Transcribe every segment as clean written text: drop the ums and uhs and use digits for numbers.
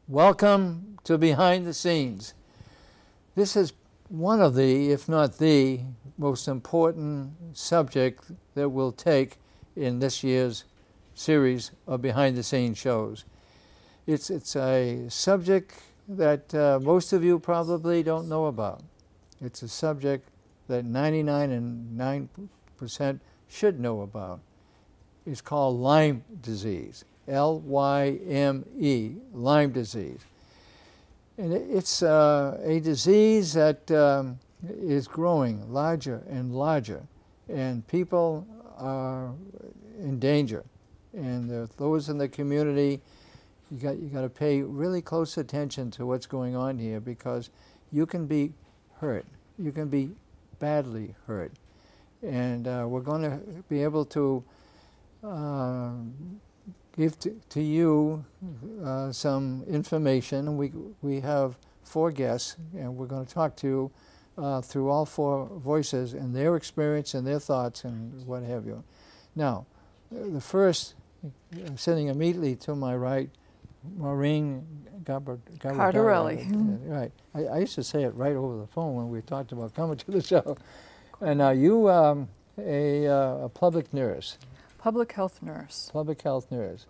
Welcome to Behind the Scenes. This is one of the, if not the, most important subject that we'll take in this year's series of Behind the Scenes shows. It's a subject that most of you probably don't know about. It's a subject that 99.9% should know about. It's called Lyme disease. L-Y-M-E, Lyme disease. And it's a disease that is growing larger and larger, and people are in danger. And those in the community, you got to pay really close attention to what's going on here, because you can be hurt. You can be badly hurt. And we're going to be able to give to you some information. We have 4 guests, and we're going to talk to you through all 4 voices and their experience and their thoughts and what have you. Now, the first, sitting immediately to my right, Maureen Cardarelli. Right. I used to say it right over the phone when we talked about coming to the show. And now you a public nurse. Public health nurse. Public health nurse,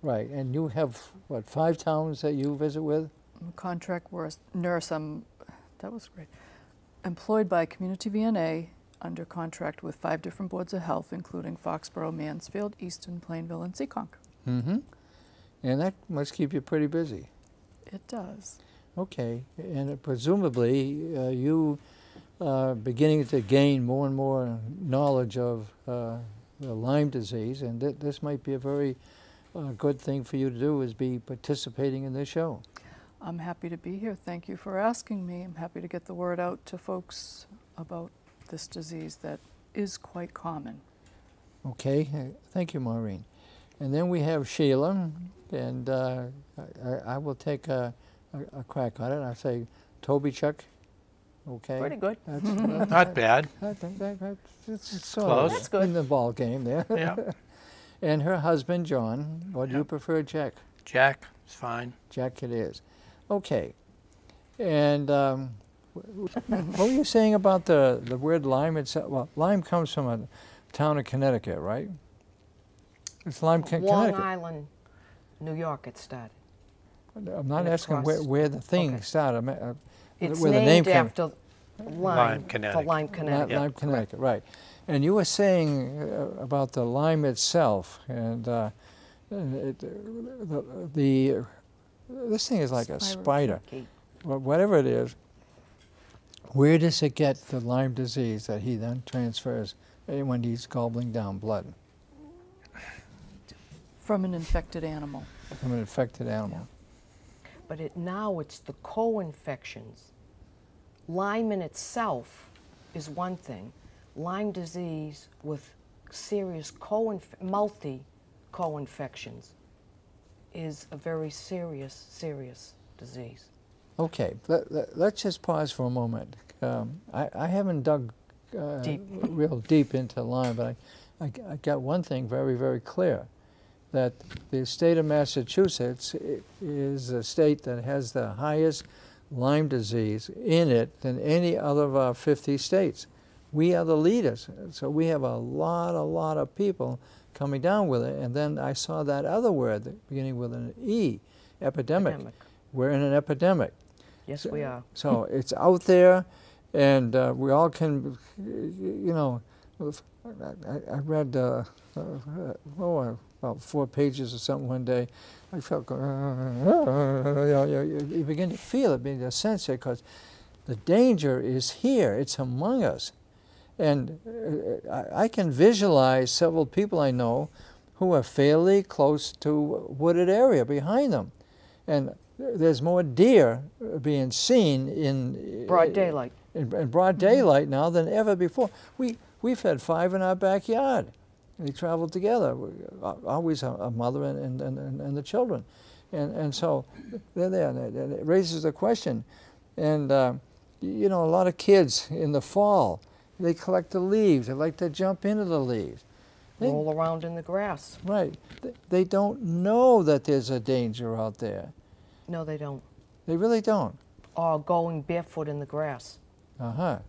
right. And you have, what, 5 towns that you visit with? I'm a contract nurse. That was great. Employed by Community VNA under contract with 5 different boards of health, including Foxborough, Mansfield, Easton, Plainville, and Seekonk. Mm-hmm. And that must keep you pretty busy. It does. Okay. And presumably you are beginning to gain more and more knowledge of the Lyme disease, and this might be a very good thing for you to do, is be participating in this show. I'm happy to be here. Thank you for asking me. I'm happy to get the word out to folks about this disease that is quite common. Okay. Thank you, Maureen. And then we have Sheila, and I will take a crack on it. I say Toby Chuck. Okay. Pretty good. That's, Not bad. It's close. That's good. In the ball game there. Yeah. And her husband, John. Or do you prefer Jack? Jack is fine. Jack it is. Okay. And what were you saying about the word Lyme itself? Well, Lyme comes from a town in Connecticut, right? It's Lyme, Long Connecticut. Island, New York it started. I'm not asking where the thing started. It's where named the name after Lyme, Connecticut. for Lyme, Connecticut. Lyme, Connecticut, right. And you were saying about the Lyme itself, and this thing is like a spider. Whatever it is, where does it get the Lyme disease that he then transfers when he's gobbling down blood? From an infected animal. From an infected animal. Yeah. But now it's the co-infections. Lyme in itself is one thing. Lyme disease with serious multi-co-infections is a very serious disease. Okay, let's just pause for a moment. I haven't dug real deep into Lyme, but I got one thing very, very clear, that the state of Massachusetts is a state that has the highest Lyme disease in it than any other of our 50 states. We are the leaders, so we have a lot of people coming down with it. And then I saw that other word beginning with an E, epidemic. We're in an epidemic. Yes, we are. So it's out there, and we all can, you know, I read about 4 pages or something one day. I felt, you begin to feel it, being a sense it, because the danger is here. It's among us. And I can visualize several people I know who are fairly close to wooded area behind them. And there's more deer being seen in broad daylight. In broad daylight now than ever before. We've had 5 in our backyard. They travel together, always a mother and the children. And so they're there, and it raises the question. And, you know, a lot of kids in the fall, they collect the leaves. They like to jump into the leaves. Roll around in the grass. Right. They don't know that there's a danger out there. No, they don't. They really don't. Or going barefoot in the grass. Uh-huh.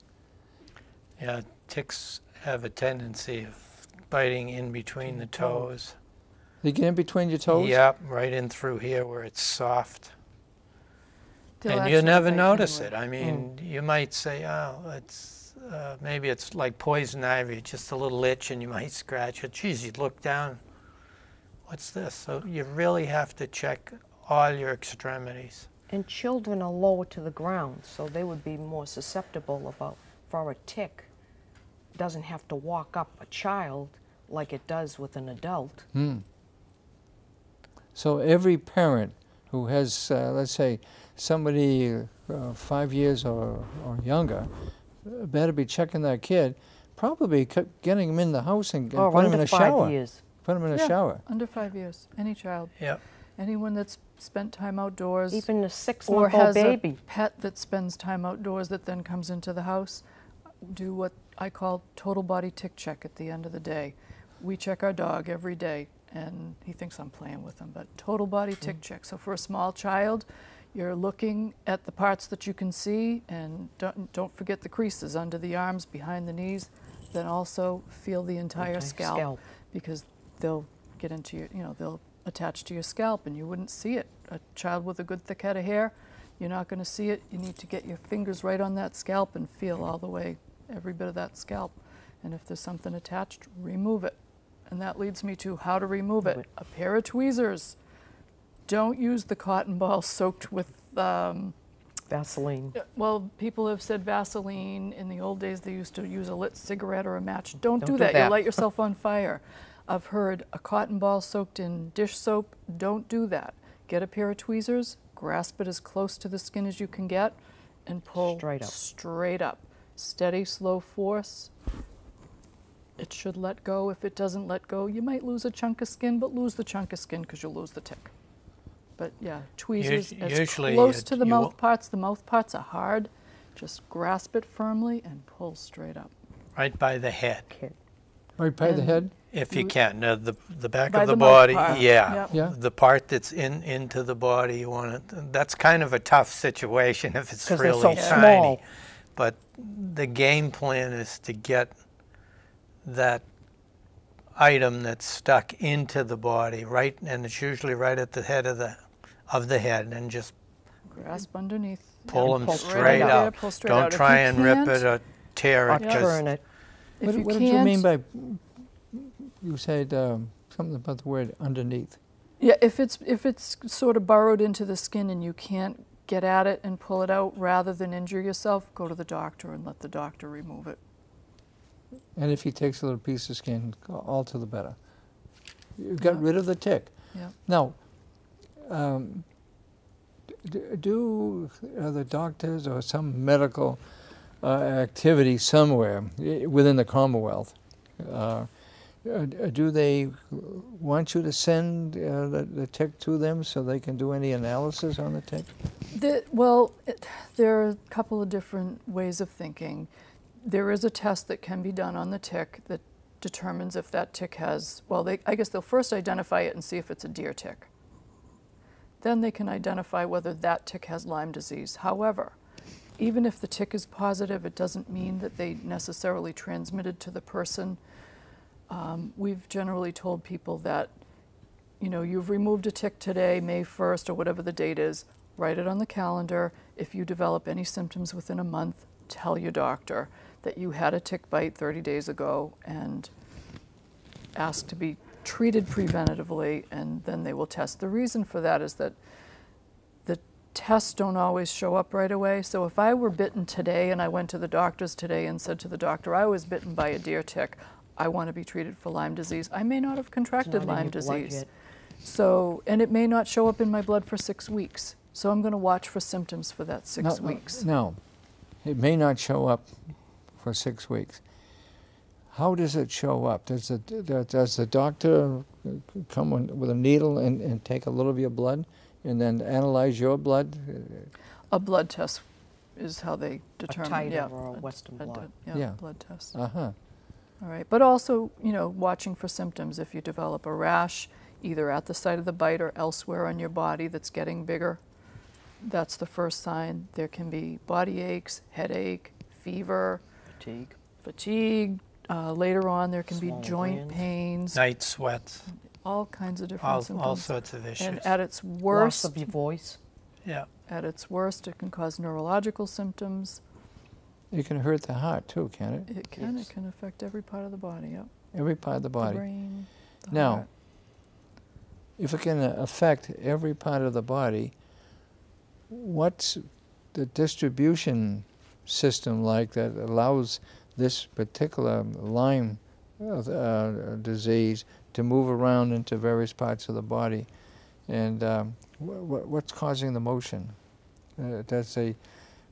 Yeah, ticks have a tendency of biting in between the toes. They get in between your toes? Yep, right in through here where it's soft. They'll And you actually never bite notice anyway. it. I mean, you might say, oh, it's maybe it's like poison ivy, just a little itch, and you might scratch it. Geez, you look down. What's this? So you really have to check all your extremities. And children are lower to the ground, so they would be more susceptible for a tick. Doesn't have to walk up a child like it does with an adult. So every parent who has, let's say, somebody 5 years or younger, better be checking that kid, probably getting him in the house and Or put him in under a shower. 5 years. Put him in a Yeah, shower. under 5 years, any child. Yep. Anyone that's spent time outdoors. Even a or 6-month-old has baby. a pet that spends time outdoors that then comes into the house, do what I call total body tick check at the end of the day. We check our dog every day, and he thinks I'm playing with him, but total body tick check. So for a small child, you're looking at the parts that you can see, and don't forget the creases under the arms, behind the knees. Then also feel the entire scalp, because they'll get into your, they'll attach to your scalp and you wouldn't see it. A child with a good thick head of hair, you're not going to see it. You need to get your fingers right on that scalp and feel all the way, every bit of that scalp. And if there's something attached, remove it. And that leads me to how to remove it. A pair of tweezers. Don't use the cotton ball soaked with Vaseline. well, people have said Vaseline. In the old days, they used to use a lit cigarette or a match. Don't do that. You'll light yourself on fire. I've heard a cotton ball soaked in dish soap. Don't do that. Get a pair of tweezers, grasp it as close to the skin as you can get, and pull straight up. Steady, slow force. It should let go. If it doesn't let go, you might lose a chunk of skin, but lose the chunk of skin because you'll lose the tick. But yeah, tweezers as close to the mouth parts. The mouth parts are hard. Just grasp it firmly and pull straight up. Right by the head. Right by the head? If you can. Now, the back By of the the mouth body, part. yeah. Yeah. The part that's into the body, you want it. That's kind of a tough situation if it's really they're so tiny. small. But the game plan is to get that item that's stuck into the body, right, and it's usually right at the head of the head, and just Grasp underneath. pull Yeah, them pull straight right up. pull straight Don't out. If try you and rip can't- it or tear Or it. 'cause turn it. If you What did you mean can't- by, you said something about the word underneath? Yeah, if it's sort of burrowed into the skin and you can't get at it and pull it out, rather than injure yourself, go to the doctor and let the doctor remove it. And if he takes a little piece of skin, all to the better. You got rid of the tick. Yeah. Now, do the doctors or some medical activity somewhere within the Commonwealth, do they want you to send the tick to them so they can do any analysis on the tick? There are a couple of different ways of thinking. There is a test that can be done on the tick that determines if that tick has, I guess they'll first identify it and see if it's a deer tick. Then they can identify whether that tick has Lyme disease. However, even if the tick is positive, it doesn't mean that they necessarily transmitted to the person. We've generally told people that, you've removed a tick today, May 1st, or whatever the date is, write it on the calendar. If you develop any symptoms within a month, tell your doctor that you had a tick bite 30 days ago and ask to be treated preventatively, and then they will test. The reason for that is that the tests don't always show up right away. So if I were bitten today and I went to the doctors today and said to the doctor, I was bitten by a deer tick, I want to be treated for Lyme disease, I may not have contracted Lyme disease. So, and it may not show up in my blood for 6 weeks. So I'm going to watch for symptoms for that 6 weeks. No, it may not show up for 6 weeks. How does it show up? Does the doctor come with a needle and take a little of your blood and then analyze your blood? A blood test is how they determine. A titer or a Western blot. Blood test. Uh-huh. All right, but also, watching for symptoms. If you develop a rash, either at the site of the bite or elsewhere on your body that's getting bigger, that's the first sign. There can be body aches, headache, fever, fatigue. Later on, there can be Swollen joint glands. pains, Night sweats, all kinds of different symptoms. all sorts of issues. And at its Loss worst, of your voice. Yeah. at its worst, it can cause neurological symptoms. It can hurt the heart too, can it? It can. Yes. It can affect every part of the body. Yep. Every part of the The body. brain, the Now, heart. if it can affect every part of the body, what's the distribution system like that allows this particular Lyme disease to move around into various parts of the body? And what's causing the motion?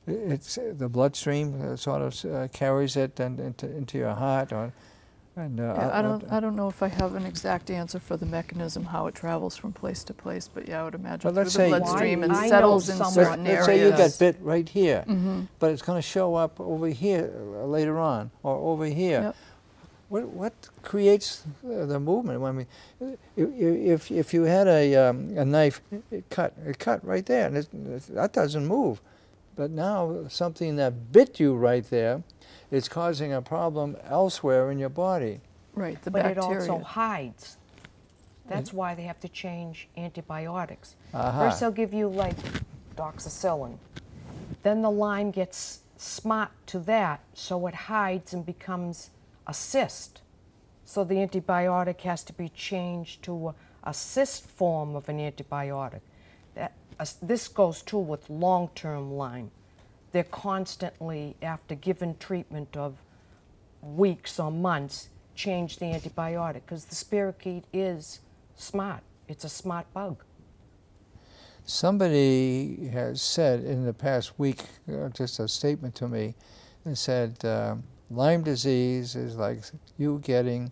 It's the bloodstream sort of carries it into your heart, or Yeah, I don't know if I have an exact answer for the mechanism, how it travels from place to place, but yeah, I would imagine But through let's the say- bloodstream and I know settles in someone- certain let's areas. say you got bit right here, Mm-hmm. but it's going to show up over here later on, or over here. Yep. What creates the movement? I mean, if you had a knife, it cut right there, and that doesn't move. But now something that bit you right there is causing a problem elsewhere in your body. Right, the But bacteria. it also hides. That's why they have to change antibiotics. Aha. First they'll give you like doxycycline. Then the Lyme gets smart to that, so it hides and becomes a cyst. So the antibiotic has to be changed to a cyst form of an antibiotic. This goes too with long-term Lyme. They're constantly, after given treatment of weeks or months, change the antibiotic because the spirochete is smart. It's a smart bug. Somebody has said in the past week, just a statement to me, and said Lyme disease is like you getting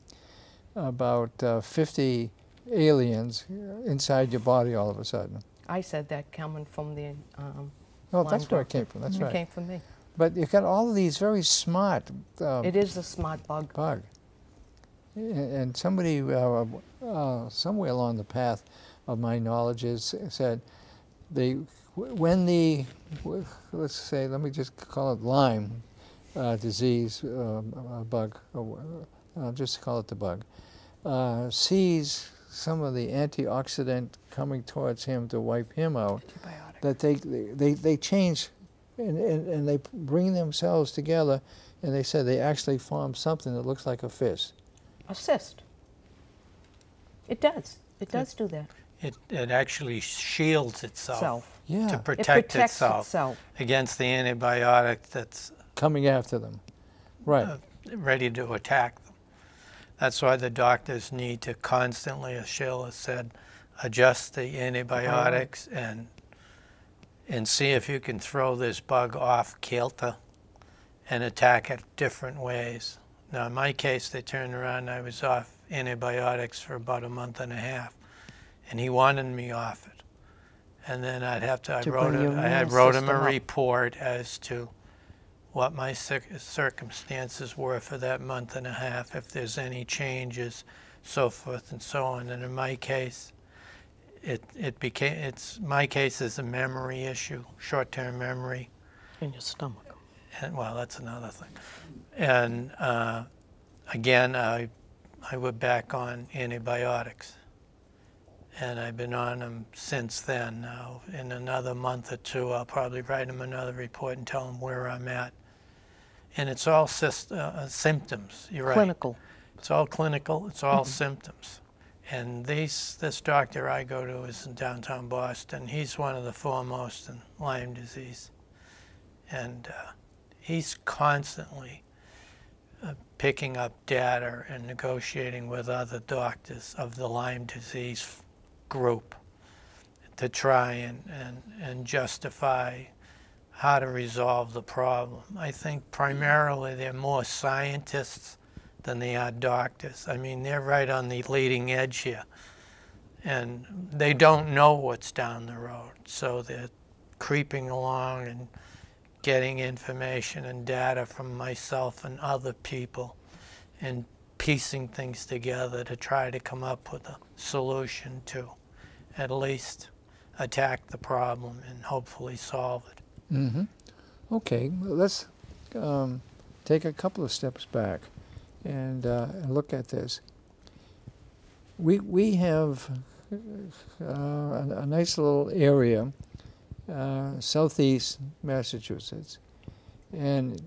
about 50 aliens inside your body all of a sudden. I said that coming from the Oh, Lyme that's where it doctor. came from. That's It right. came from me. But you've got all of these very smart It is a smart bug. bug. And somebody somewhere along the path of my knowledge said when the, let's say, let me just call it Lyme disease bug, I'll just call it the bug, sees some of the antioxidant coming towards him to wipe him out, Antibiotic. that they change and they bring themselves together, and they said they actually form something that looks like a fist. A cyst. It does. It does do that. It actually shields itself Self. Yeah, to It protect protects itself itself. against the antibiotic that's coming after them. Right. ready to attack them. That's why the doctors need to constantly, as Sheila said, adjust the antibiotics and see if you can throw this bug off kilter and attack it different ways. Now, in my case, they turned around and I was off antibiotics for about a month and a half, and he wanted me off it. And then I had wrote him a report as to what my circumstances were for that month and a half, if there's any changes, so forth and so on. And in my case, my case is a memory issue, short-term memory. In your stomach. And, well, that's another thing. And again, I went back on antibiotics, and I've been on them since then. Now, in another month or two, I'll probably write them another report and tell them where I'm at. And it's all symptoms. You're right. Clinical. It's all clinical. It's all symptoms. And this doctor I go to is in downtown Boston. He's one of the foremost in Lyme disease, and he's constantly picking up data and negotiating with other doctors of the Lyme disease group to try and justify how to resolve the problem. I think primarily they're more scientists than they are doctors. I mean, they're right on the leading edge here, and they don't know what's down the road, so they're creeping along and getting information and data from myself and other people and piecing things together to try to come up with a solution to at least attack the problem and hopefully solve it. Mm-hmm. Okay, well, let's take a couple of steps back and look at this. We have a nice little area, southeast Massachusetts, and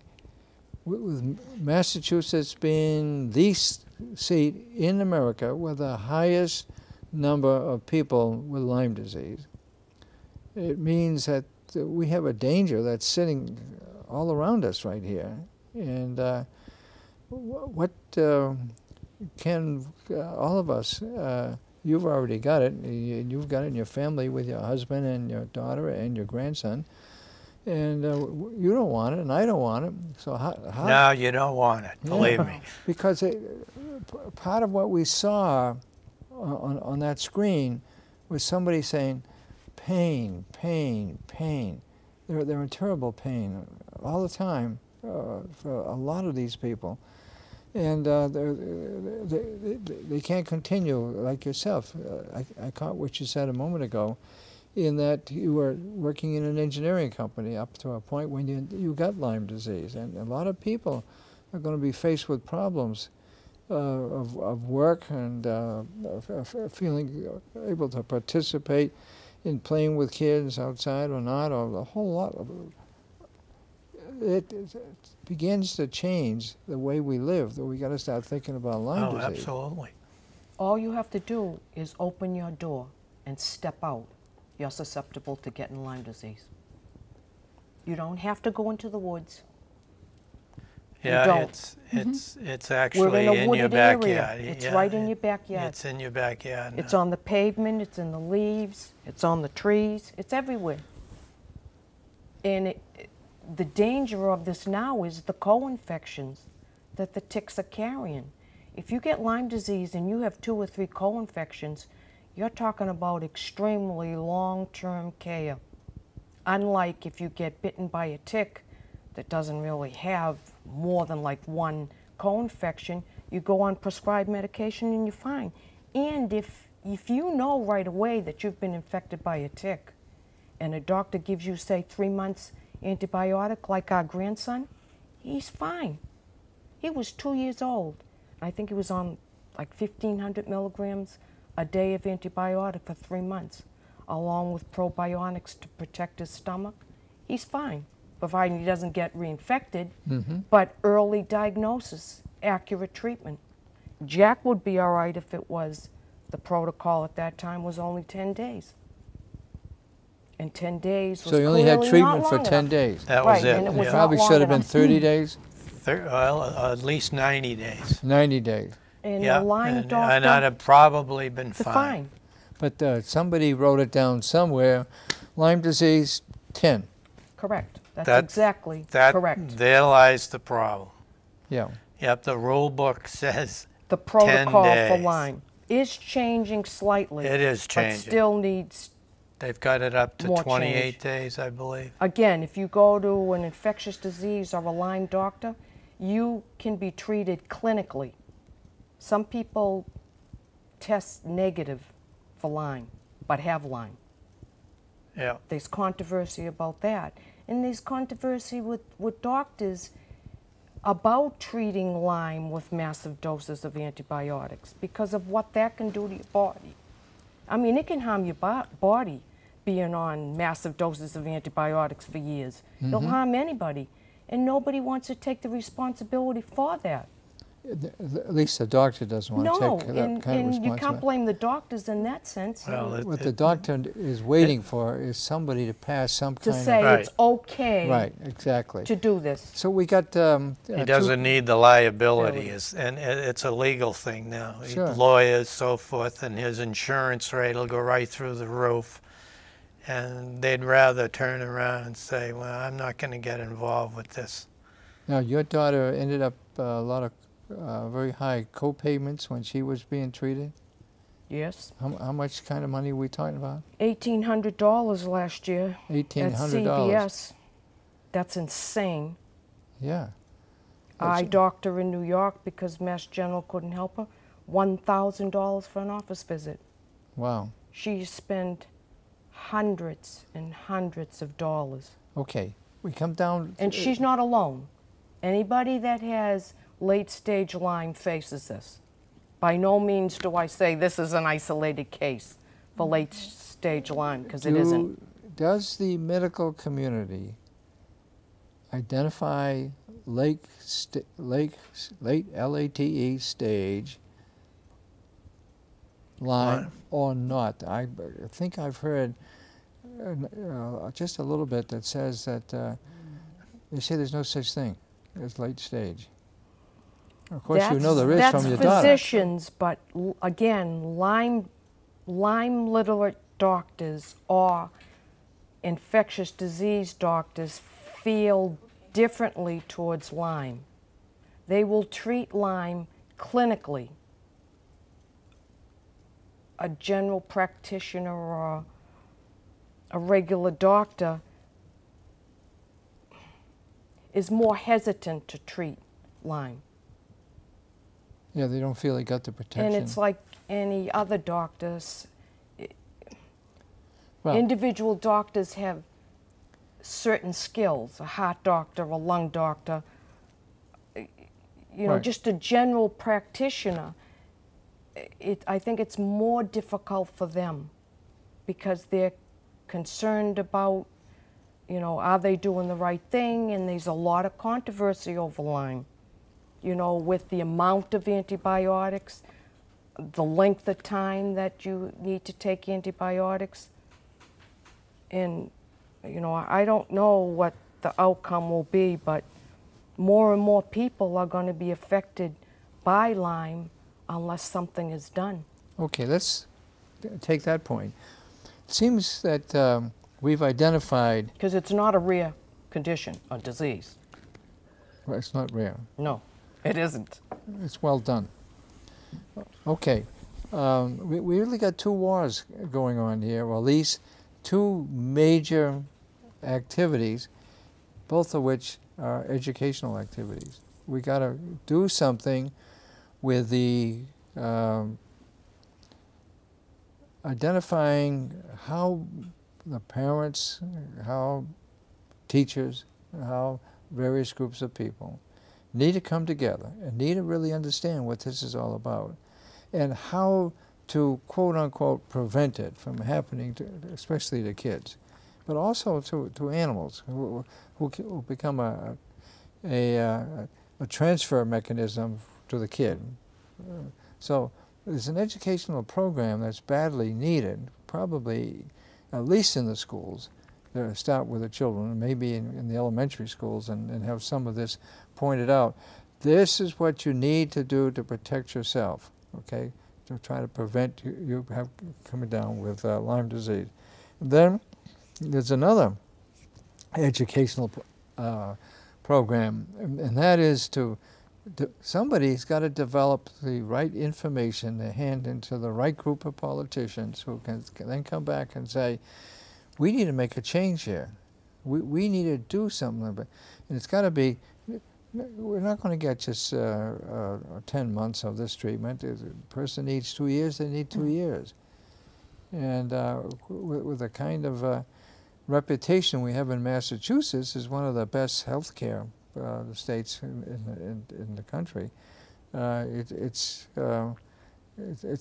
with Massachusetts being the state in America with the highest number of people with Lyme disease, it means that we have a danger that's sitting all around us right here. And what can all of us, you've already got it, you've got it in your family with your husband and your daughter and your grandson, and you don't want it, and I don't want it. So how No, you don't want it, believe me. Because part of what we saw on that screen was somebody saying, pain, pain, pain. They're in terrible pain all the time for a lot of these people. And they can't continue like yourself. I caught what you said a moment ago, in that you were working in an engineering company up to a point when you got Lyme disease. And a lot of people are going to be faced with problems of work and feeling able to participate in playing with kids outside or not, or a whole lot of it begins to change the way we live. That we got to start thinking about Lyme disease. Absolutely. All you have to do is open your door and step out. You're susceptible to getting Lyme disease. You don't have to go into the woods. Yeah, it's actually We're in a in your wooded backyard. area. It's Yeah, right in your backyard. It's in your backyard. It's on the pavement, it's in the leaves, it's on the trees, it's everywhere. And the danger of this now is the co-infections that the ticks are carrying. If you get Lyme disease and you have 2 or 3 co-infections, you're talking about extremely long-term care. Unlike if you get bitten by a tick that doesn't really have more than like 1 co-infection, you go on prescribed medication and you're fine. And if you know right away that you've been infected by a tick and a doctor gives you, say, 3 months antibiotic, like our grandson, he's fine. He was 2 years old. I think he was on like 1,500 milligrams a day of antibiotic for 3 months, along with probiotics to protect his stomach. He's fine, providing he doesn't get reinfected, but early diagnosis, accurate treatment. Jack would be all right if it was, the protocol at that time was only 10 days. And 10 days was So you only had clearly treatment not for long 10 enough. days. That was Right, it. and it was It not probably long should have been enough. 30 days, Well, at least 90 days. 90 days. And Yeah, the Lyme and doctor, I'd have probably been the fine. fine. But somebody wrote it down somewhere, Lyme disease, 10. Correct. That's That- exactly That, correct. There lies the problem. Yeah. Yep, the rule book says The protocol for days. Lyme is changing slightly. it is but changing. still needs, They've got it up to more 28 change. days, I believe. again, if you go to an infectious disease or a Lyme doctor, you can be treated clinically. Some people test negative for Lyme, but have Lyme. Yeah. There's controversy about that. And there's controversy with doctors about treating Lyme with massive doses of antibiotics because of what that can do to your body. I mean, it can harm your body being on massive doses of antibiotics for years. It'll harm anybody. And nobody wants to take the responsibility for that. At least the doctor doesn't want No, to take that and kind of you can't responsibility. blame the doctors in that sense. Well, What the doctor is waiting for is somebody to pass some To kind say of... Right. it's okay Right, exactly. to do this. So we got... he doesn't need the liability, and it's a legal thing now. Sure. Lawyers, so forth, and his insurance rate will go right through the roof. And they'd rather turn around and say, well, I'm not going to get involved with this. Now, your daughter ended up a lot of very high co-payments when she was being treated. Yes. How much kind of money are we talking about? $1,800 last year at $1,800. CVS. That's insane. Yeah. Eye doctor in New York, because Mass General couldn't help her, $1,000 for an office visit. Wow. She spent hundreds and hundreds of dollars. Okay, we come down. And she's not alone. Anybody that has late-stage Lyme faces this. By no means do I say this is an isolated case for late-stage Lyme, because it isn't. Does the medical community identify late LATE stage Lyme or not? I think I've heard just a little bit that says that they say there's no such thing as late stage. Of course, you know there is from your daughter. That's physicians, but again, Lyme literate doctors or infectious disease doctors feel differently towards Lyme. They will treat Lyme clinically. A general practitioner or a regular doctor is more hesitant to treat Lyme. Yeah, they don't feel they got the protection. And it's like any other doctors. Well, individual doctors have certain skills, a heart doctor, a lung doctor. You know, right. Just a general practitioner, I think it's more difficult for them because they're concerned about, you know, are they doing the right thing? And there's a lot of controversy over Lyme. You know, with the amount of antibiotics, the length of time that you need to take antibiotics. And, you know, I don't know what the outcome will be, but more and more people are going to be affected by Lyme unless something is done. Okay, let's take that point. It seems that we've identified... Because it's not a rare condition, a disease. Well, it's not rare. No, it isn't. It's well done. Okay, we really got two wars going on here, or at least two major activities, both of which are educational activities. We got to do something with the identifying how the parents, how teachers, how various groups of people need to come together and need to really understand what this is all about and how to, quote unquote, prevent it from happening, to, especially to kids, but also to animals who become a transfer mechanism to the kid. So there's an educational program that's badly needed, probably at least in the schools, to start with the children, and maybe in the elementary schools, and have some of this pointed out. This is what you need to do to protect yourself, okay, to try to prevent you coming down with Lyme disease. And then there's another educational program, and that is somebody's got to develop the right information to hand into the right group of politicians who can then come back and say, we need to make a change here. We need to do something. And it's got to be, we're not going to get just 10 months of this treatment. If a person needs 2 years, they need 2 years. And with the kind of reputation we have in Massachusetts as one of the best health care states in the country, it's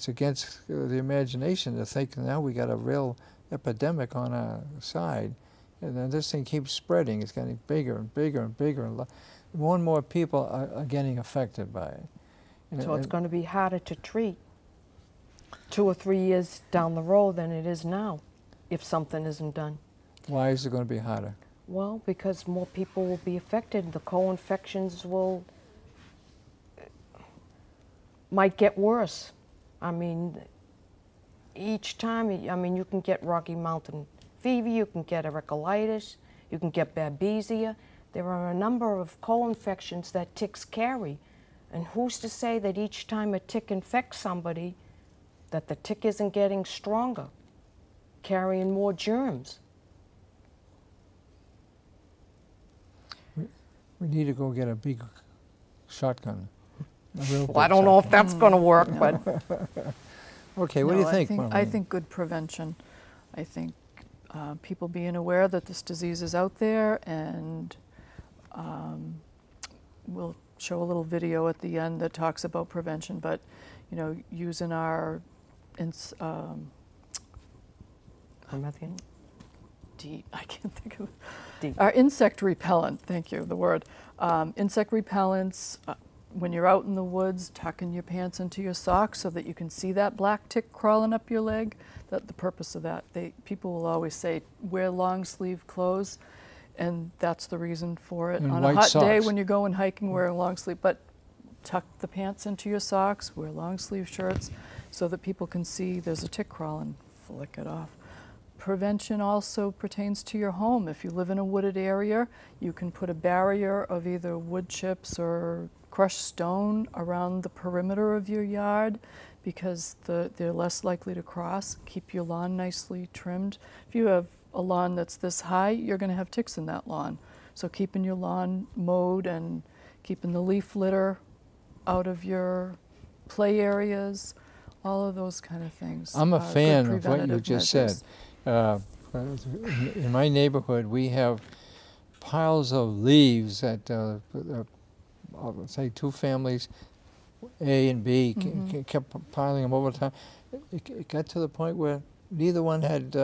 against the imagination to think now we got a real epidemic on our side, and then this thing keeps spreading. It's getting bigger and bigger and bigger, and more people are getting affected by it. So it's going to be harder to treat 2 or 3 years down the road than it is now if something isn't done. Why is it going to be harder? Well, because more people will be affected. The co-infections might get worse. I mean, each time, I mean, you can get Rocky Mountain fever, you can get enterocolitis, you can get babesia. There are a number of co-infections that ticks carry. And who's to say that each time a tick infects somebody, that the tick isn't getting stronger, carrying more germs? We need to go get a big shotgun. Well, I don't know if that's going to work, but... Okay, what do you think? I think good prevention. I think people being aware that this disease is out there, and we'll show a little video at the end that talks about prevention, but you know, using our I can't think of it. Our insect repellent, thank you, the word. Insect repellents, when you're out in the woods, tucking your pants into your socks so that you can see that black tick crawling up your leg. That the purpose of that. People will always say, wear long sleeve clothes, and that's the reason for it. And on a hot day socks. when you're going hiking, wear a long sleeve, but tuck the pants into your socks, wear long sleeve shirts so that people can see there's a tick crawling, flick it off. Prevention also pertains to your home. If you live in a wooded area, you can put a barrier of either wood chips or crushed stone around the perimeter of your yard, because they're less likely to cross. Keep your lawn nicely trimmed. If you have a lawn that's this high, you're going to have ticks in that lawn. So keeping your lawn mowed and keeping the leaf litter out of your play areas, all of those kind of things. I'm a fan of what you just measures. said. In my neighborhood, we have piles of leaves that, say, two families, A and B, kept piling them over time. It got to the point where neither one had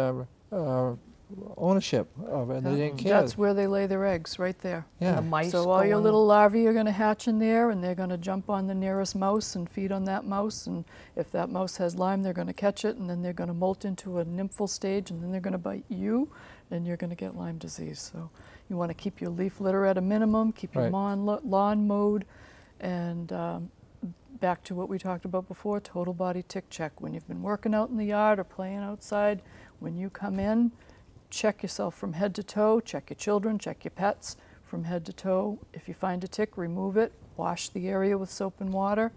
ownership of it. They didn't care. That's where they lay their eggs, right there. Yeah. And the mice So all your going- little larvae are going to hatch in there, and they're going to jump on the nearest mouse and feed on that mouse. And if that mouse has Lyme, they're going to catch it, and then they're going to molt into a nymphal stage, and then they're going to bite you, and you're going to get Lyme disease. So you want to keep your leaf litter at a minimum, keep your lawn mowed, and back to what we talked about before, total body tick check. When you've been working out in the yard or playing outside, when you come in, check yourself from head to toe, check your children, check your pets from head to toe. If you find a tick, remove it, wash the area with soap and water,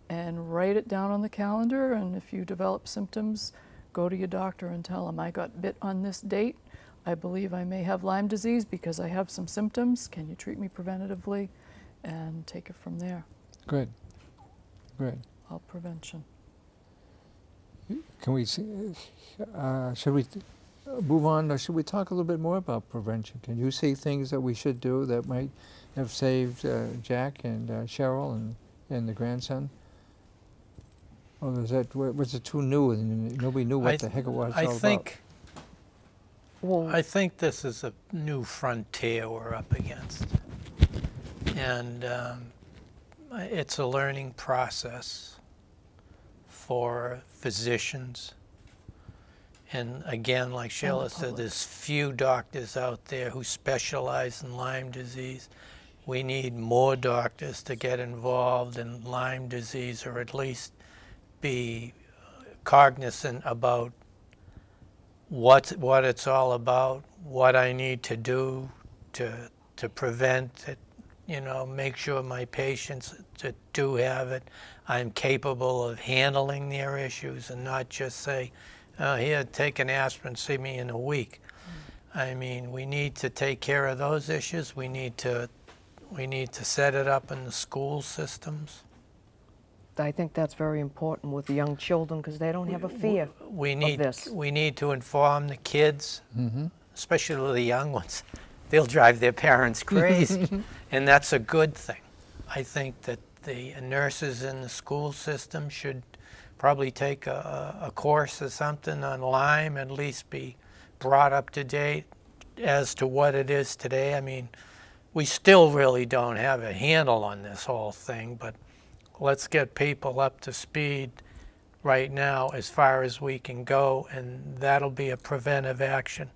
and write it down on the calendar. And if you develop symptoms, go to your doctor and tell them, I got bit on this date. I believe I may have Lyme disease because I have some symptoms. Can you treat me preventatively? And take it from there. Good. Good. All prevention. Can we, should we move on, or should we talk a little bit more about prevention? Can you see things that we should do that might have saved Jack and Cheryl and the grandson? Or was it too new and nobody knew what the heck it was all about? I think this is a new frontier we're up against. And it's a learning process for physicians. And again, like Sheila said, there's few doctors out there who specialize in Lyme disease. We need more doctors to get involved in Lyme disease, or at least be cognizant about what it's all about, what I need to do to prevent it, you know, make sure my patients that do have it, I'm capable of handling their issues, and not just say, here, take an aspirin, see me in a week. I mean, we need to take care of those issues. We need to set it up in the school systems. I think that's very important with the young children, because they don't have a fear of this. We need to inform the kids, especially the young ones. They'll drive their parents crazy, and that's a good thing. I think that the nurses in the school system should probably take a course or something on Lyme, at least be brought up to date as to what it is today. I mean, we still really don't have a handle on this whole thing, but let's get people up to speed right now as far as we can go, and that'll be a preventive action.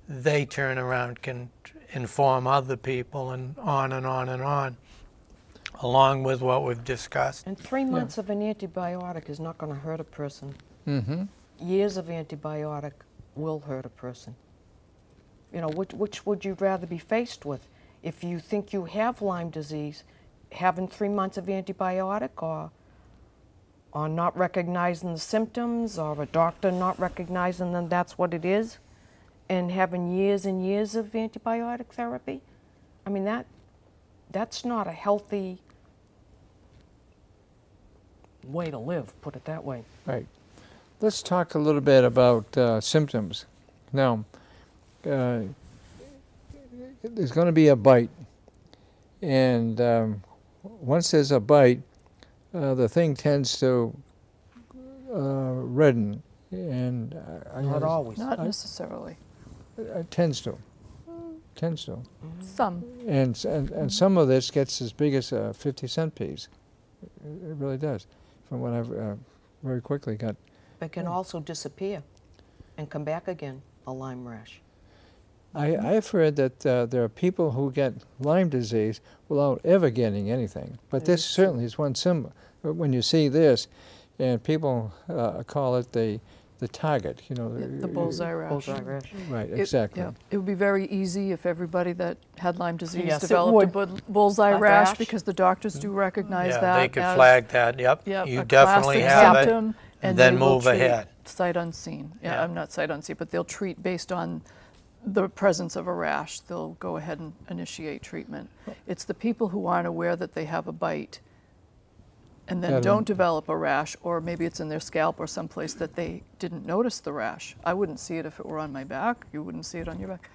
They turn around, can inform other people, and on and on and on, along with what we've discussed. And 3 months of an antibiotic is not going to hurt a person. Years of antibiotic will hurt a person. You know, which would you rather be faced with? If you think you have Lyme disease, having 3 months of antibiotic, or not recognizing the symptoms, or a doctor not recognizing that that's what it is, and having years and years of antibiotic therapy, I mean, that's not a healthy way to live, put it that way. Right. Let's talk a little bit about symptoms. Now, there's going to be a bite, and once there's a bite, the thing tends to redden, and Not always. Not necessarily. it tends to. Some. And some of this gets as big as a 50-cent piece. It really does, from what I've very quickly got. It can also disappear and come back again, a Lyme rash. I've heard that there are people who get Lyme disease without ever getting anything. But this certainly is one symbol. When you see this, and people call it the target, you know. The bullseye rash. Bullseye rash. Right, exactly. It would be very easy if everybody that had Lyme disease Yes, it developed a would. bullseye Like rash, rash. because the doctors do recognize Yeah, that they could as, flag that. Yep, yep, you a definitely classic have it, symptom, and they then will move treat ahead. Sight unseen. Yeah, Yeah. I'm not sight unseen, but they'll treat based on the presence of a rash. They'll go ahead and initiate treatment. It's the people who aren't aware that they have a bite and then don't develop a rash, or maybe it's in their scalp or someplace that they didn't notice the rash. I wouldn't see it if it were on my back. You wouldn't see it on your back.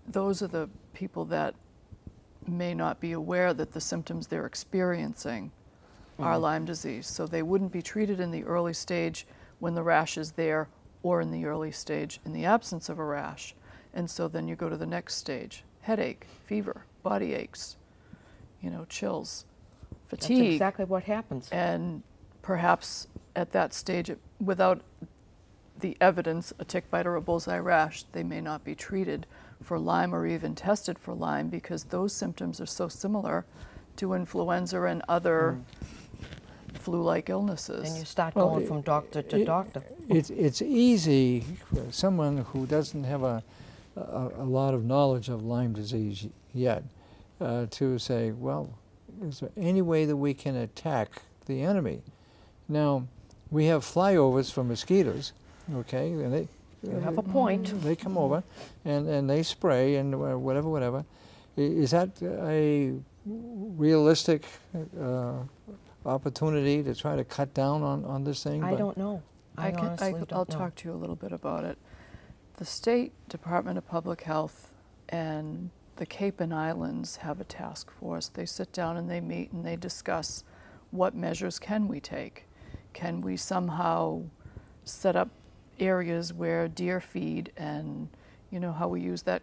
Those are the people that may not be aware that the symptoms they're experiencing are Lyme disease. So they wouldn't be treated in the early stage when the rash is there, or in the early stage in the absence of a rash. And so then you go to the next stage: headache, fever, body aches, chills, fatigue. That's exactly what happens. And perhaps at that stage, without the evidence, a tick bite or a bullseye rash, they may not be treated for Lyme or even tested for Lyme, because those symptoms are so similar to influenza and other flu-like illnesses. And you start going from doctor to doctor. It's easy for someone who doesn't have a lot of knowledge of Lyme disease yet to say, well, is there any way that we can attack the enemy? Now, we have flyovers for mosquitoes, okay, and You have a point. they come over and they spray and whatever. Is that a realistic opportunity to try to cut down on this thing? I don't know. I honestly don't know. I'll talk to you a little bit about it. The State Department of Public Health and the Cape and Islands have a task force. They sit down and they meet and they discuss what measures can we take. Can we somehow set up areas where deer feed, and how we use that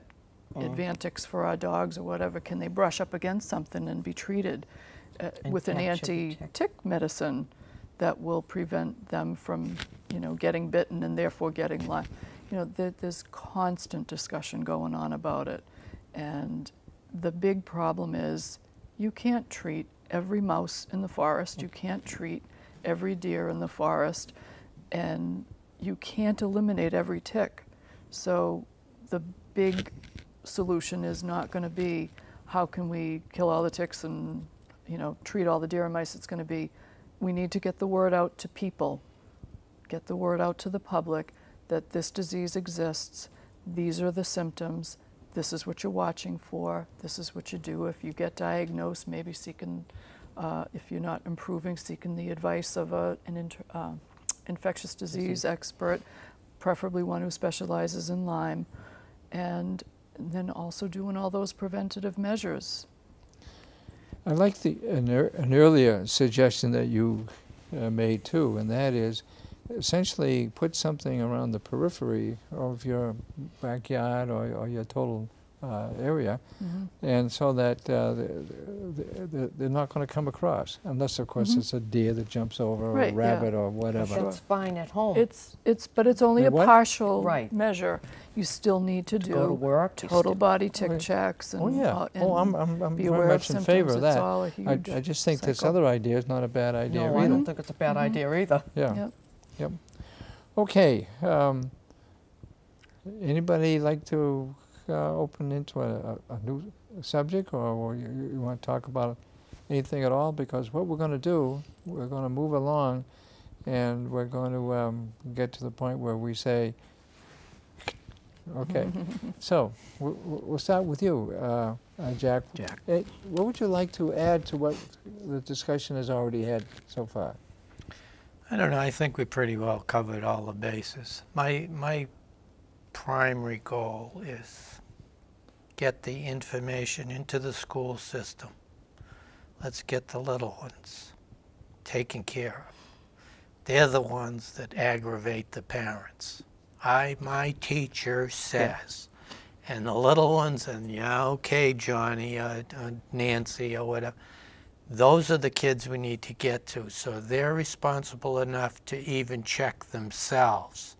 Advantix for our dogs or whatever? Can they brush up against something and be treated with an anti-tick medicine that will prevent them from getting bitten and therefore getting Lyme? There's constant discussion going on about it. And the big problem is you can't treat every mouse in the forest, you can't treat every deer in the forest, and you can't eliminate every tick. So the big solution is not going to be how can we kill all the ticks and treat all the deer and mice. It's going to be, we need to get the word out to people, get the word out to the public that this disease exists, these are the symptoms, this is what you're watching for, this is what you do. If you get diagnosed, maybe seeking, if you're not improving, seeking the advice of an infectious disease expert, preferably one who specializes in Lyme, and then also doing all those preventative measures. I like an earlier suggestion that you made too, and that is essentially put something around the periphery of your backyard or your total area, and so that they're not going to come across, unless of course it's a deer that jumps over, or a rabbit or whatever. That's fine at home. But it's only a partial Right. measure. You still need to do go to work, total body tick checks and, I'm be very aware much of in favor of symptoms. that. It's all a huge I just think this cycle. other idea is not a bad idea No, either. I don't think it's a bad idea either. Yeah. Yep. Okay. Anybody like to open into a new subject, or you want to talk about anything at all? Because what we're going to do, we're going to move along, and we're going to get to the point where we say, okay. So we'll start with you, Jack. What would you like to add to what the discussion has already had so far? I don't know. I think we pretty well covered all the bases. My primary goal is get the information into the school system. Let's get the little ones taken care of. They're the ones that aggravate the parents. My teacher says. And the little ones, and yeah, okay, Johnny, Nancy, or whatever, those are the kids we need to get to. So they're responsible enough to even check themselves,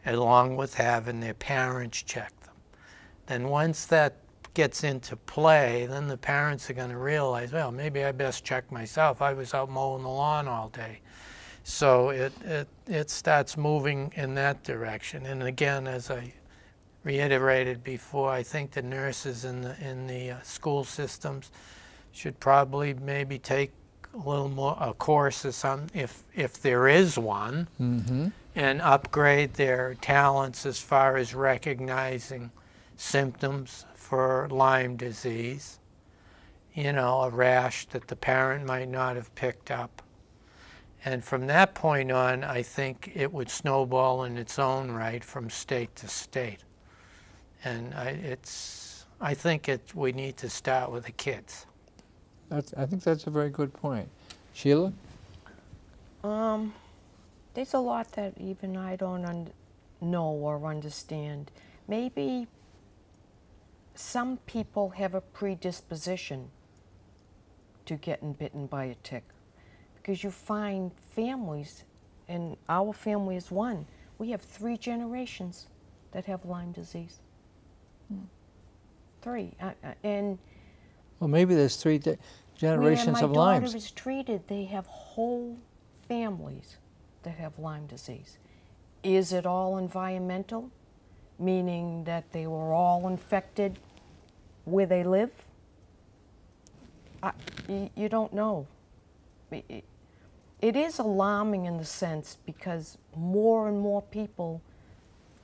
along with having their parents check them. Then once that gets into play, then the parents are going to realize, well, maybe I best check myself. I was out mowing the lawn all day. So it starts moving in that direction. And again, as I reiterated before, I think the nurses in the school systems should probably maybe take a little more a course or something, if there is one, and upgrade their talents as far as recognizing symptoms for Lyme disease. You know, a rash that the parent might not have picked up. And from that point on, I think it would snowball in its own right from state to state. And I think we need to start with the kids. I think that's a very good point. Sheila? There's a lot that even I don't know or understand. Maybe some people have a predisposition to getting bitten by a tick. Because you find families, and our family is one, we have 3 generations that have Lyme disease. 3. And well, maybe there's 3 generations of Lyme. My daughter Lymes. is treated, they have whole families that have Lyme disease. Is it all environmental, meaning that they were all infected where they live? You don't know. It is alarming in the sense because more and more people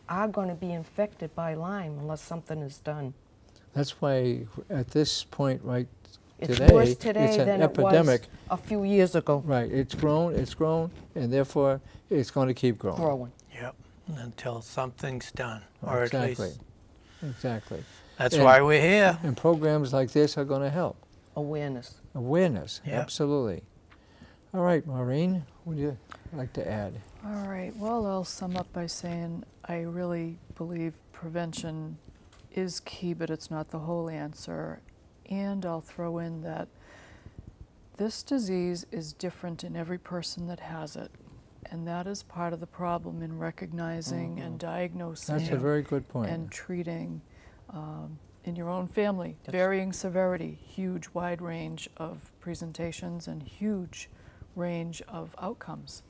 are going to be infected by Lyme unless something is done. That's why at this point right It's today, worse today it's an than epidemic. it was a few years ago. Right, it's grown, and therefore it's going to keep growing. Growing. Yep, until something's done, Oh, or exactly. at least Exactly. that's And- why we're here. And programs like this are going to help. Awareness. Awareness, Yep. absolutely. All right, Maureen, what would you like to add? All right, well, I'll sum up by saying I really believe prevention is key, but it's not the whole answer. And I'll throw in that this disease is different in every person that has it. And that is part of the problem in recognizing and diagnosing That's a very good point. and treating in your own family. Varying severity, huge wide range of presentations and huge range of outcomes.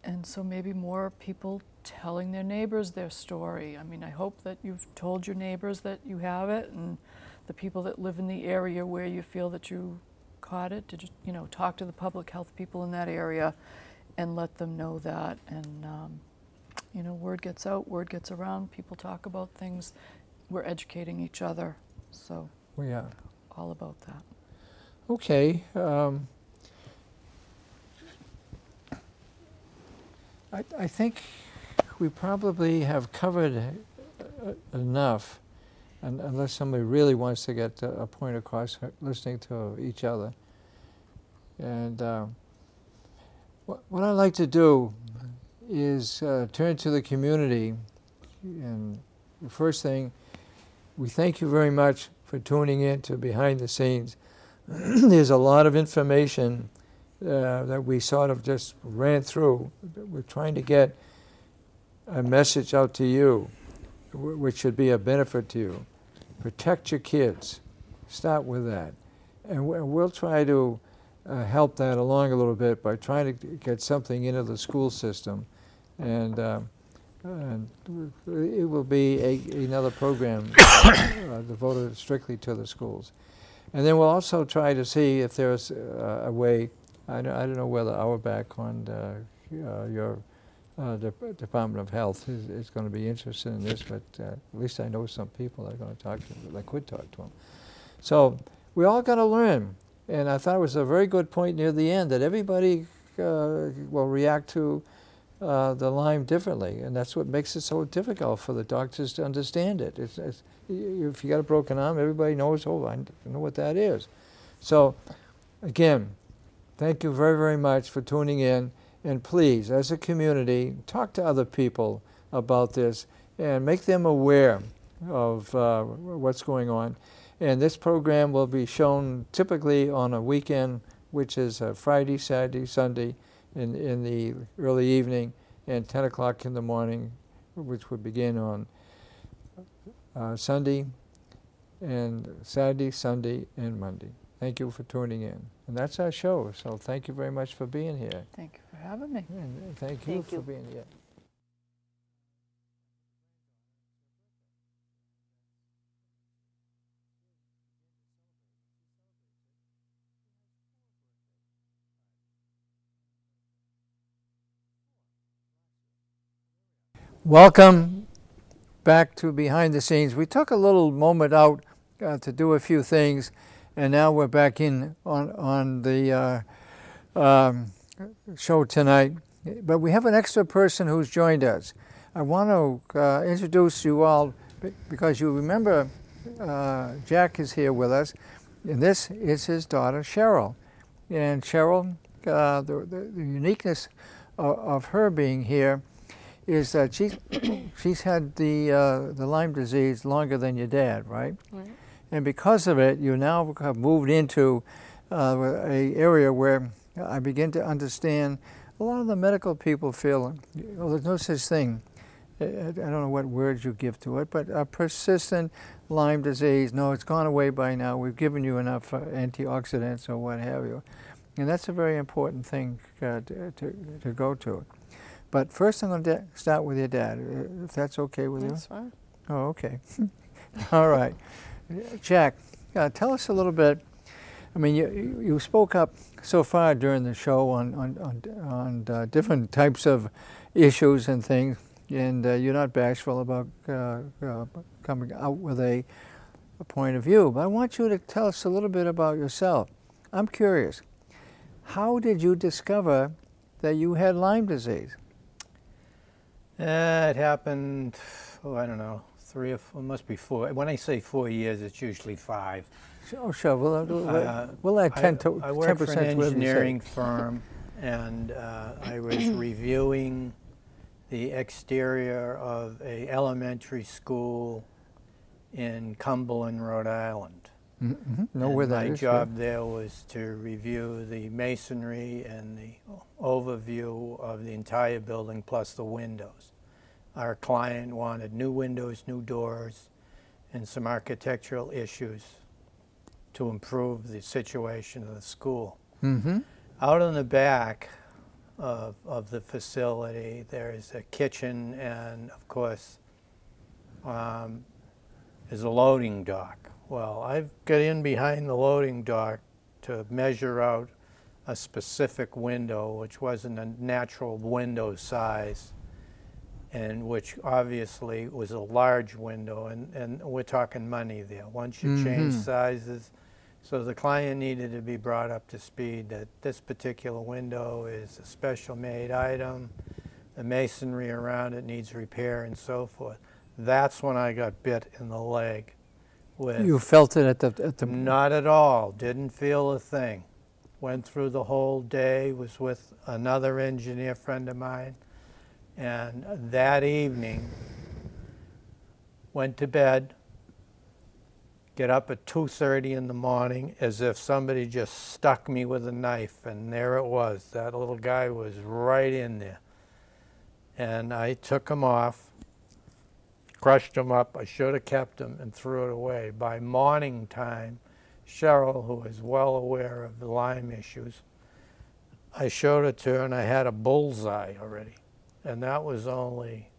And so maybe more people telling their neighbors their story. I mean, I hope that you've told your neighbors that you have it, and the people that live in the area where you feel that you caught it, to just, you know, talk to the public health people in that area and let them know that. And, you know, word gets out, word gets around, people talk about things, we're educating each other. So We are. all about that. Okay. I think we probably have covered enough, unless somebody really wants to get a point across listening to each other. And what I'd like to do is turn to the community. And the first thing, we thank you very much for tuning in to Behind the Scenes. There's a lot of information that we sort of just ran through. We're trying to get a message out to you, which should be a benefit to you. Protect your kids. Start with that. And we'll try to help that along a little bit by trying to get something into the school system. And it will be another program devoted strictly to the schools. And then we'll also try to see if there's a way. I don't know whether our background, your Department of Health is going to be interested in this, but at least I know some people that are going to talk to them, that could talk to them. So we all got to learn. And I thought it was a very good point near the end that everybody will react to the Lyme differently, and that's what makes it so difficult for the doctors to understand it. If you got a broken arm, everybody knows, oh, I know what that is. So, again, thank you very, very much for tuning in, and please, as a community, talk to other people about this and make them aware of what's going on. And this program will be shown typically on a weekend, which is Friday, Saturday, Sunday, in the early evening, and 10 o'clock in the morning, which would begin on Sunday, and Saturday, Sunday, and Monday. Thank you for tuning in. And that's our show, so thank you very much for being here. Thank you for having me. And thank you for being here. Welcome back to Behind the Scenes. We took a little moment out to do a few things, and now we're back in on the show tonight. But we have an extra person who's joined us. I want to introduce you all, because you remember Jack is here with us, and this is his daughter, Cheryl. And Cheryl, the uniqueness of her being here is that she's had the Lyme disease longer than your dad, right? Right. And because of it, you now have moved into a area where I begin to understand a lot of the medical people feel, well, there's no such thing. I don't know what words you give to it, but a persistent Lyme disease, no, it's gone away by now. We've given you enough antioxidants or what have you. And that's a very important thing to go to. But first I'm going to start with your dad, if that's okay with you. That's fine. Oh, okay. All right. Jack, tell us a little bit. I mean, you spoke up so far during the show on different types of issues and things, and you're not bashful about coming out with a point of view. But I want you to tell us a little bit about yourself. I'm curious. How did you discover that you had Lyme disease? It happened, oh, I don't know, 3 or 4, must be 4. When I say 4 years, it's usually 5. Oh, sure. We'll add 10%. I worked for an engineering firm, and I was reviewing the exterior of an elementary school in Cumberland, Rhode Island. Mm-hmm. Know where that is. My job there was to review the masonry and the overview of the entire building plus the windows. Our client wanted new windows, new doors, and some architectural issues to improve the situation of the school. Mm-hmm. Out in the back of the facility, there is a kitchen, and of course is a loading dock. Well, I got in behind the loading dock to measure out a specific window, which wasn't a natural window size, and which obviously was a large window, and we're talking money there. Once you change sizes, so the client needed to be brought up to speed that this particular window is a special made item, the masonry around it needs repair, and so forth. That's when I got bit in the leg. You felt it at the... Not at all. Didn't feel a thing. Went through the whole day, was with another engineer friend of mine, and that evening went to bed, get up at 2:30 in the morning as if somebody just stuck me with a knife, and there it was. That little guy was right in there. And I took him off, crushed him up. I should have kept him and threw it away. By morning time, Cheryl, who is well aware of the Lyme issues, I showed it to her, and I had a bullseye already. And that was only,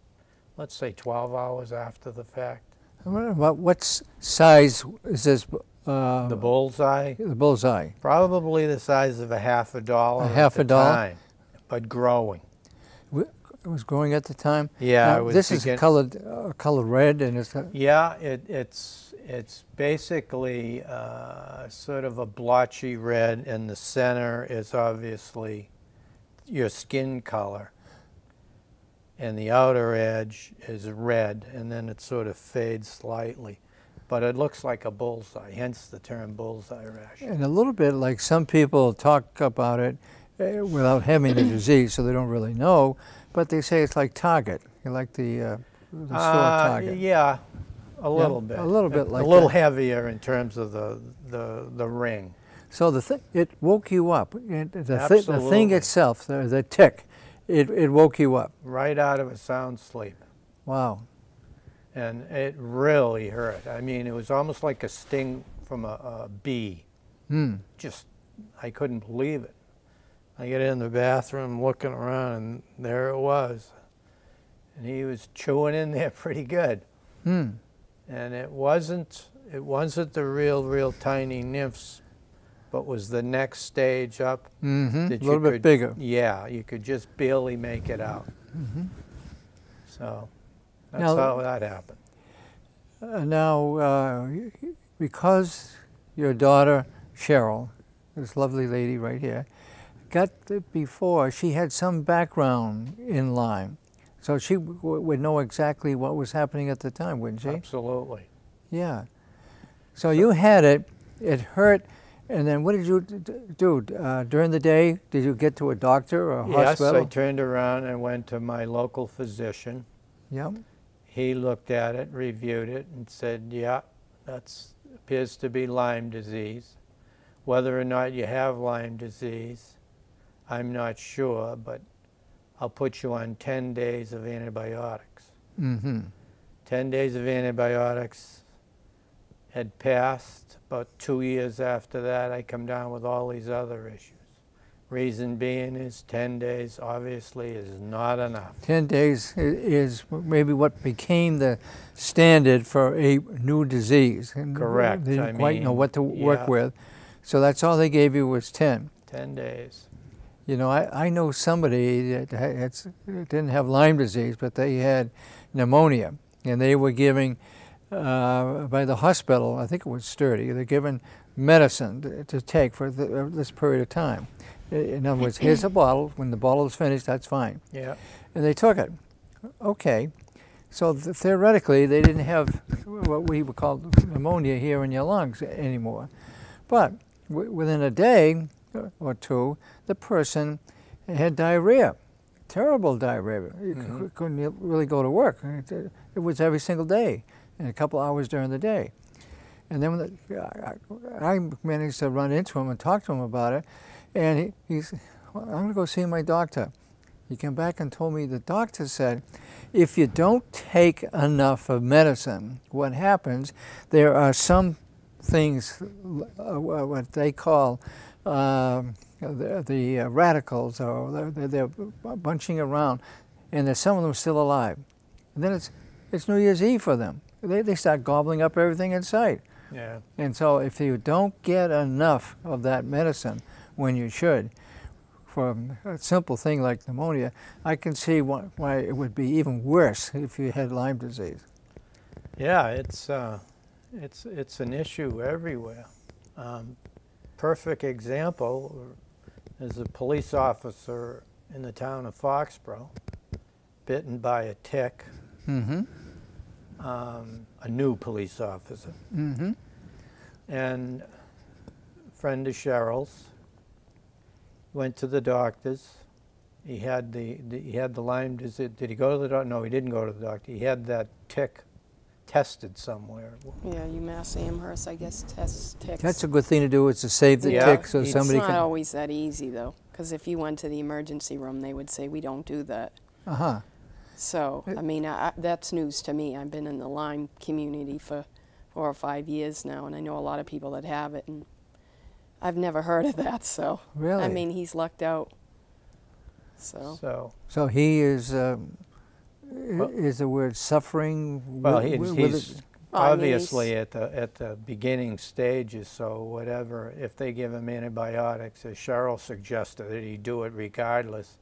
let's say, 12 hours after the fact. What size is this? The bullseye? The bullseye. Probably the size of $50 $50 at the time, but growing. It was growing at the time? Yeah. Now, this is colored red, and it's... Yeah, it's basically sort of a blotchy red, and the center is obviously your skin color. and the outer edge is red, and then it sort of fades slightly. But it looks like a bullseye, hence the term bullseye rash. And a little bit like some people talk about it without having the disease, so they don't really know, but they say it's like Target, like the store Target. Yeah, a little bit. A little bit like a little that. heavier in terms of the ring. So it woke you up. The Absolutely. thing itself, the tick, it woke you up. Right out of a sound sleep. Wow. And it really hurt. I mean, it was almost like a sting from a bee. Just, I couldn't believe it. I get in the bathroom looking around, and there it was. And he was chewing in there pretty good. And it wasn't the real tiny nymphs, but was the next stage up. A little bit bigger. Yeah, you could just barely make it out. So that's Now, how that happened. Now, because your daughter, Cheryl, this lovely lady right here, got it before, she had some background in Lyme. So she would know exactly what was happening at the time, wouldn't she? Absolutely. Yeah. So you had it, it hurt, and then what did you do? During the day, did you get to a doctor or a hospital? Yes, I turned around and went to my local physician. Yep. He looked at it, reviewed it, and said, yeah, that appears to be Lyme disease. Whether or not you have Lyme disease, I'm not sure, but I'll put you on 10 days of antibiotics. 10 days of antibiotics had passed. About 2 years after that, I come down with all these other issues. Reason being is 10 days obviously is not enough. 10 days is maybe what became the standard for a new disease. And Correct. they didn't quite know what to work with. So that's all they gave you was 10. 10 days. You know, I know somebody that didn't have Lyme disease, but they had pneumonia, and they were giving, by the hospital, I think it was Sturdy, they're given medicine to take for this period of time. In other words, here's a bottle. When the bottle is finished, that's fine. Yeah. And they took it. Okay. So theoretically, they didn't have what we would call pneumonia here in your lungs anymore. But within a day or two, the person had diarrhea, terrible diarrhea. You couldn't really go to work. It was every single day and a couple hours during the day. And then I managed to run into him and talk to him about it. And he said, well, I'm going to go see my doctor. He came back and told me the doctor said, if you don't take enough of medicine, what happens, there are some things, what they call the radicals, or they're bunching around, and there's some of them still alive. And then it's New Year's Eve for them. They start gobbling up everything in sight. Yeah. And so if you don't get enough of that medicine when you should, for a simple thing like pneumonia, I can see why it would be even worse if you had Lyme disease. Yeah, it's an issue everywhere. Perfect example is a police officer in the town of Foxborough, bitten by a tick. A new police officer. And a friend of Cheryl's went to the doctors. He had the Lyme disease. Did he go to the doctor? No, he didn't go to the doctor. He had that tick tested somewhere. Yeah, UMass Amherst, I guess, tests ticks. That's a good thing to do, is to save the Yeah, tick so it's somebody It's not can... always that easy, though, because if you went to the emergency room, they would say, we don't do that. So, I mean, that's news to me. I've been in the Lyme community for 4 or 5 years now, and I know a lot of people that have it, and I've never heard of that, so. Really? I mean, he's lucked out, so. So he is the word suffering? Well, with he's it? obviously at the beginning stages, so whatever, if they give him antibiotics, as Cheryl suggested, that he do it regardless.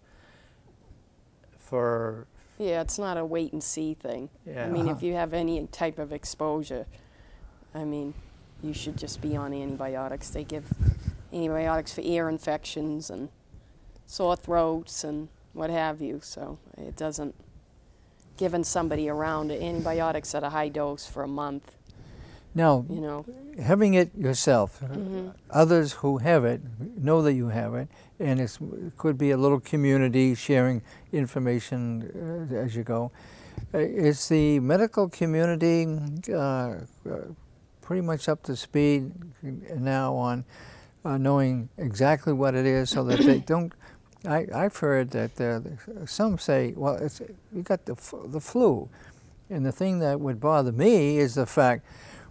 Yeah, it's not a wait and see thing. Yeah. I mean, if you have any type of exposure, I mean, you should just be on antibiotics. They give antibiotics for ear infections and sore throats and what have you, so it doesn't giving somebody around antibiotics at a high dose for a month. Now, You know, having it yourself, others who have it know that you have it, and it could be a little community sharing information as you go. Is the medical community pretty much up to speed now on knowing exactly what it is, so that they don't? I've heard that some say, well, you got the flu, and the thing that would bother me is the fact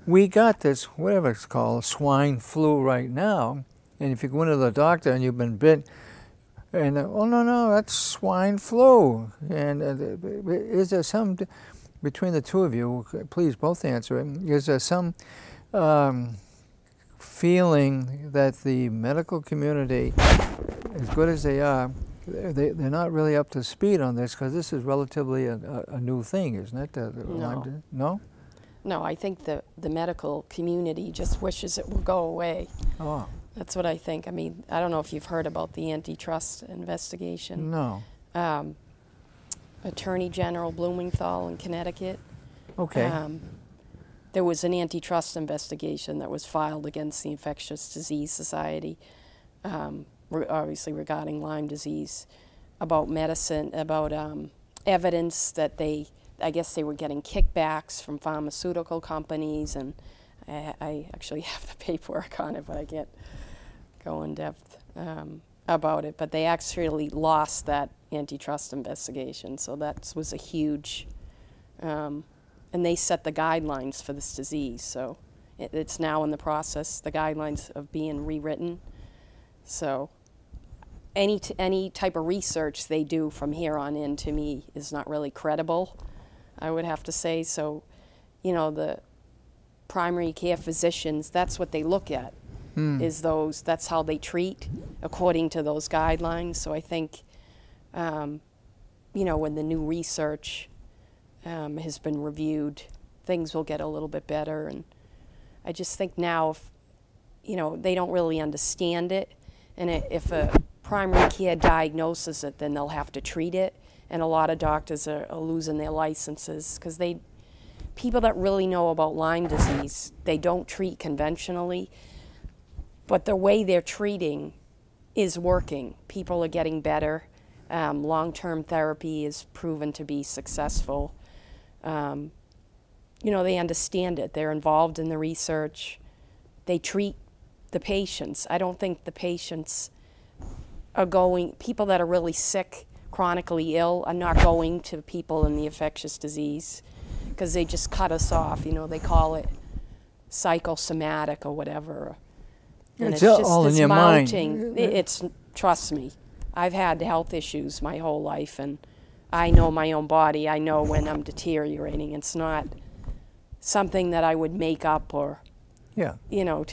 we got this, whatever it's called, swine flu right now, and if you go into the doctor and you've been bit, and oh no, that's swine flu, and is there some, between the two of you, please both answer it, is there some feeling that the medical community, as good as they are, they're not really up to speed on this, because this is relatively a new thing, isn't it? No. No? No, I think the medical community just wishes it will go away. Oh. That's what I think. I mean, I don't know if you've heard about the antitrust investigation. No. Attorney General Blumenthal in Connecticut. Okay. There was an antitrust investigation that was filed against the Infectious Disease Society, obviously regarding Lyme disease, about medicine, about evidence that I guess they were getting kickbacks from pharmaceutical companies, and I actually have the paperwork on it, but I can't go in depth about it. But they actually lost that antitrust investigation, so that was a huge, and they set the guidelines for this disease, so it's now in the process, the guidelines of being rewritten. So any type of research they do from here on in, to me, is not really credible, I would have to say. So, you know, the primary care physicians, that's what they look at, is that's how they treat according to those guidelines. So I think, you know, when the new research has been reviewed, things will get a little bit better. And I just think now, if, you know, they don't really understand it, and if a primary care diagnoses it, then they'll have to treat it. And a lot of doctors are losing their licenses because people that really know about Lyme disease, they don't treat conventionally, but the way they're treating is working. People are getting better. Long-term therapy is proven to be successful. You know, they understand it. They're involved in the research. They treat the patients. I don't think the patients are people that are really sick, chronically ill, are not going to people in the infectious disease, because they just cut us off. You know, they call it psychosomatic or whatever. And it's just all in your mounting. mind. Trust me, I've had health issues my whole life, and I know my own body. I know when I'm deteriorating. It's not something that I would make up, or, you know,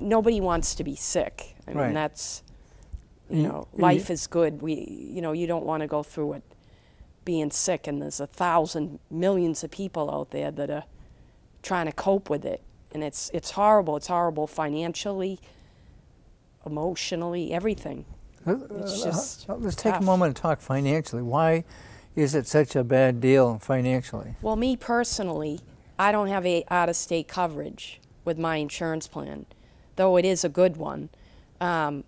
nobody wants to be sick. I mean, that's, you know, life is good. You know, you don't want to go through it being sick, and there's millions of people out there that are trying to cope with it, and it's horrible. It's horrible financially, emotionally, everything. It's just let's take a moment to talk financially. Why is it such a bad deal financially? Well, me personally, I don't have out-of-state coverage with my insurance plan, though it is a good one.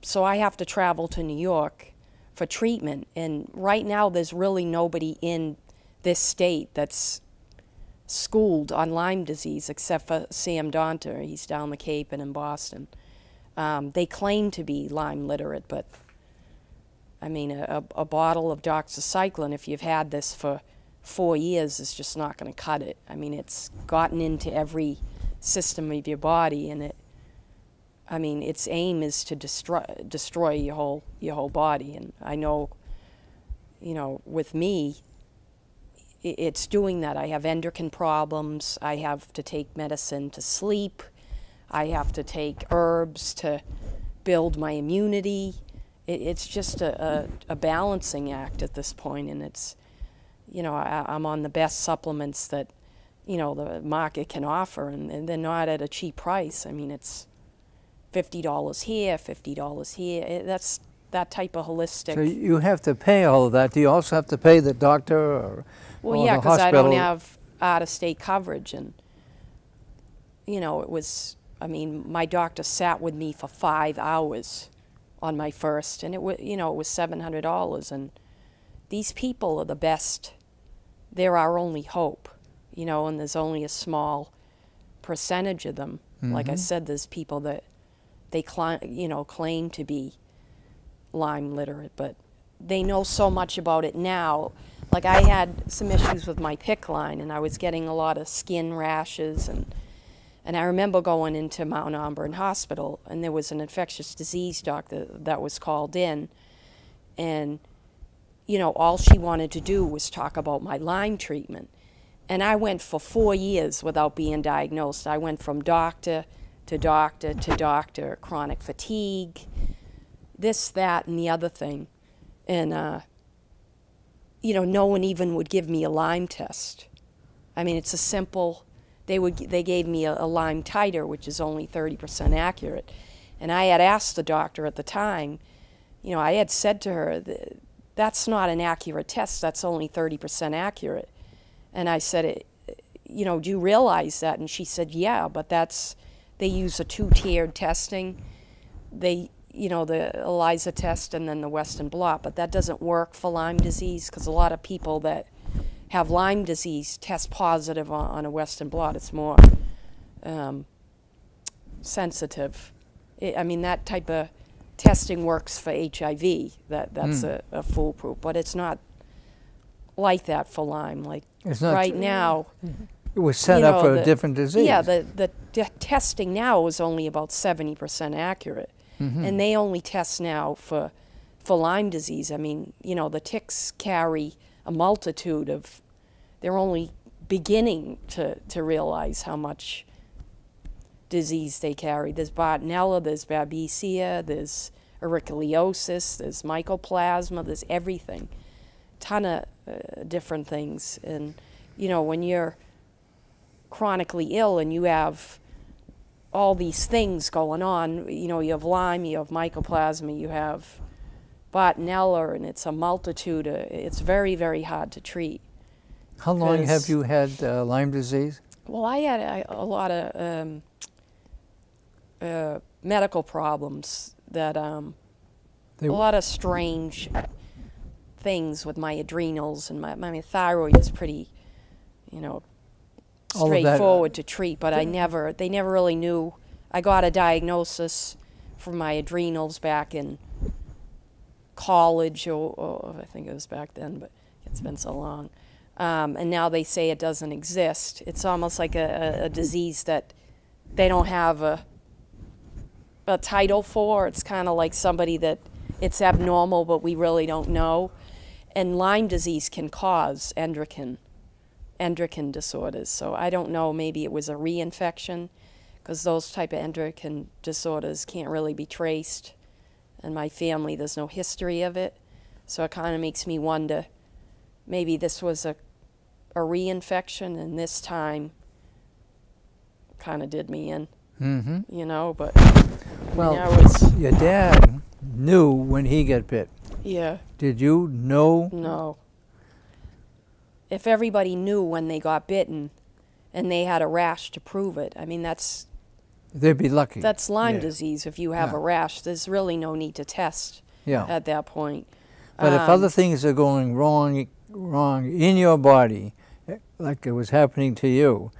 So I have to travel to New York for treatment, and right now there's really nobody in this state that's schooled on Lyme disease except for Sam Donter. He's down the Cape and in Boston. They claim to be Lyme literate, but I mean, a bottle of doxycycline, if you've had this for 4 years, is just not going to cut it. I mean, it's gotten into every system of your body, and its aim is to destroy your whole body. And I know, you know, with me, it's doing that. I have endocrine problems. I have to take medicine to sleep. I have to take herbs to build my immunity. It's just a balancing act at this point, and it's, you know, I'm on the best supplements that, you know, the market can offer, and they're not at a cheap price. I mean, it's $50 here, $50 here. That's that type of holistic. So you have to pay all of that. Do you also have to pay the doctor or Well, or yeah, the because I hospital? don't have out-of-state coverage, and you know, it was. I mean, my doctor sat with me for 5 hours on my first, and it was, you know, it was $700. And these people are the best. They're our only hope, you know, and there's only a small percentage of them. Like I said, there's people that they claim to be Lyme literate, but they know so much about it now. Like I had some issues with my PICC line, and I was getting a lot of skin rashes, and I remember going into Mount Auburn Hospital, and there was an infectious disease doctor that was called in, and you know, all she wanted to do was talk about my Lyme treatment. And I went for 4 years without being diagnosed. I went from doctor to doctor to doctor, chronic fatigue, this, that, and the other thing. And, you know, no one even would give me a Lyme test. I mean, it's a simple, they gave me a Lyme titer, which is only 30% accurate. And I had asked the doctor at the time, you know, I had said to her, that's not an accurate test, that's only 30% accurate. And I said, you know, do you realize that? And she said, yeah, but they use a 2-tiered testing. They, you know, the ELISA test and then the Western blot, but that doesn't work for Lyme disease because a lot of people that have Lyme disease test positive on a Western blot. It's more sensitive. I mean, that type of testing works for HIV. That's a foolproof, but it's not like that for Lyme. Like It's not right now, it was set up for a different disease. yeah, the testing now is only about 70% accurate, and they only test now for Lyme disease. I mean, you know, the ticks carry a multitude of. They're only beginning to realize how much disease they carry. There's Bartonella, there's Babesia, there's auriculosis, there's mycoplasma, there's everything. Ton of different things. And, you know, when you're chronically ill and you have all these things going on, you know, you have Lyme, you have mycoplasma, you have Bartonella, and it's a multitude. It's very, very hard to treat. How long have you had Lyme disease? Well, I had a lot of medical problems that a lot of strange things with my adrenals, and my thyroid is pretty, you know, straightforward to treat, but they never really knew. I got a diagnosis for my adrenals back in college, or I think it was back then, but it's been so long. And now they say it doesn't exist. It's almost like a disease that they don't have a title for. It's kind of like somebody that it's abnormal, but we really don't know. And Lyme disease can cause endocrine disorders. So I don't know, maybe it was a reinfection, because those type of endocrine disorders can't really be traced. In my family, there's no history of it. So it kind of makes me wonder, maybe this was a reinfection, and this time kind of did me in, you know, but well, I was, your dad knew when he got bit. Yeah. Did you know? No. If everybody knew when they got bitten and they had a rash to prove it, I mean, they'd be lucky. That's Lyme disease. If you have a rash, there's really no need to test at that point. But if other things are going wrong in your body, like it was happening to you,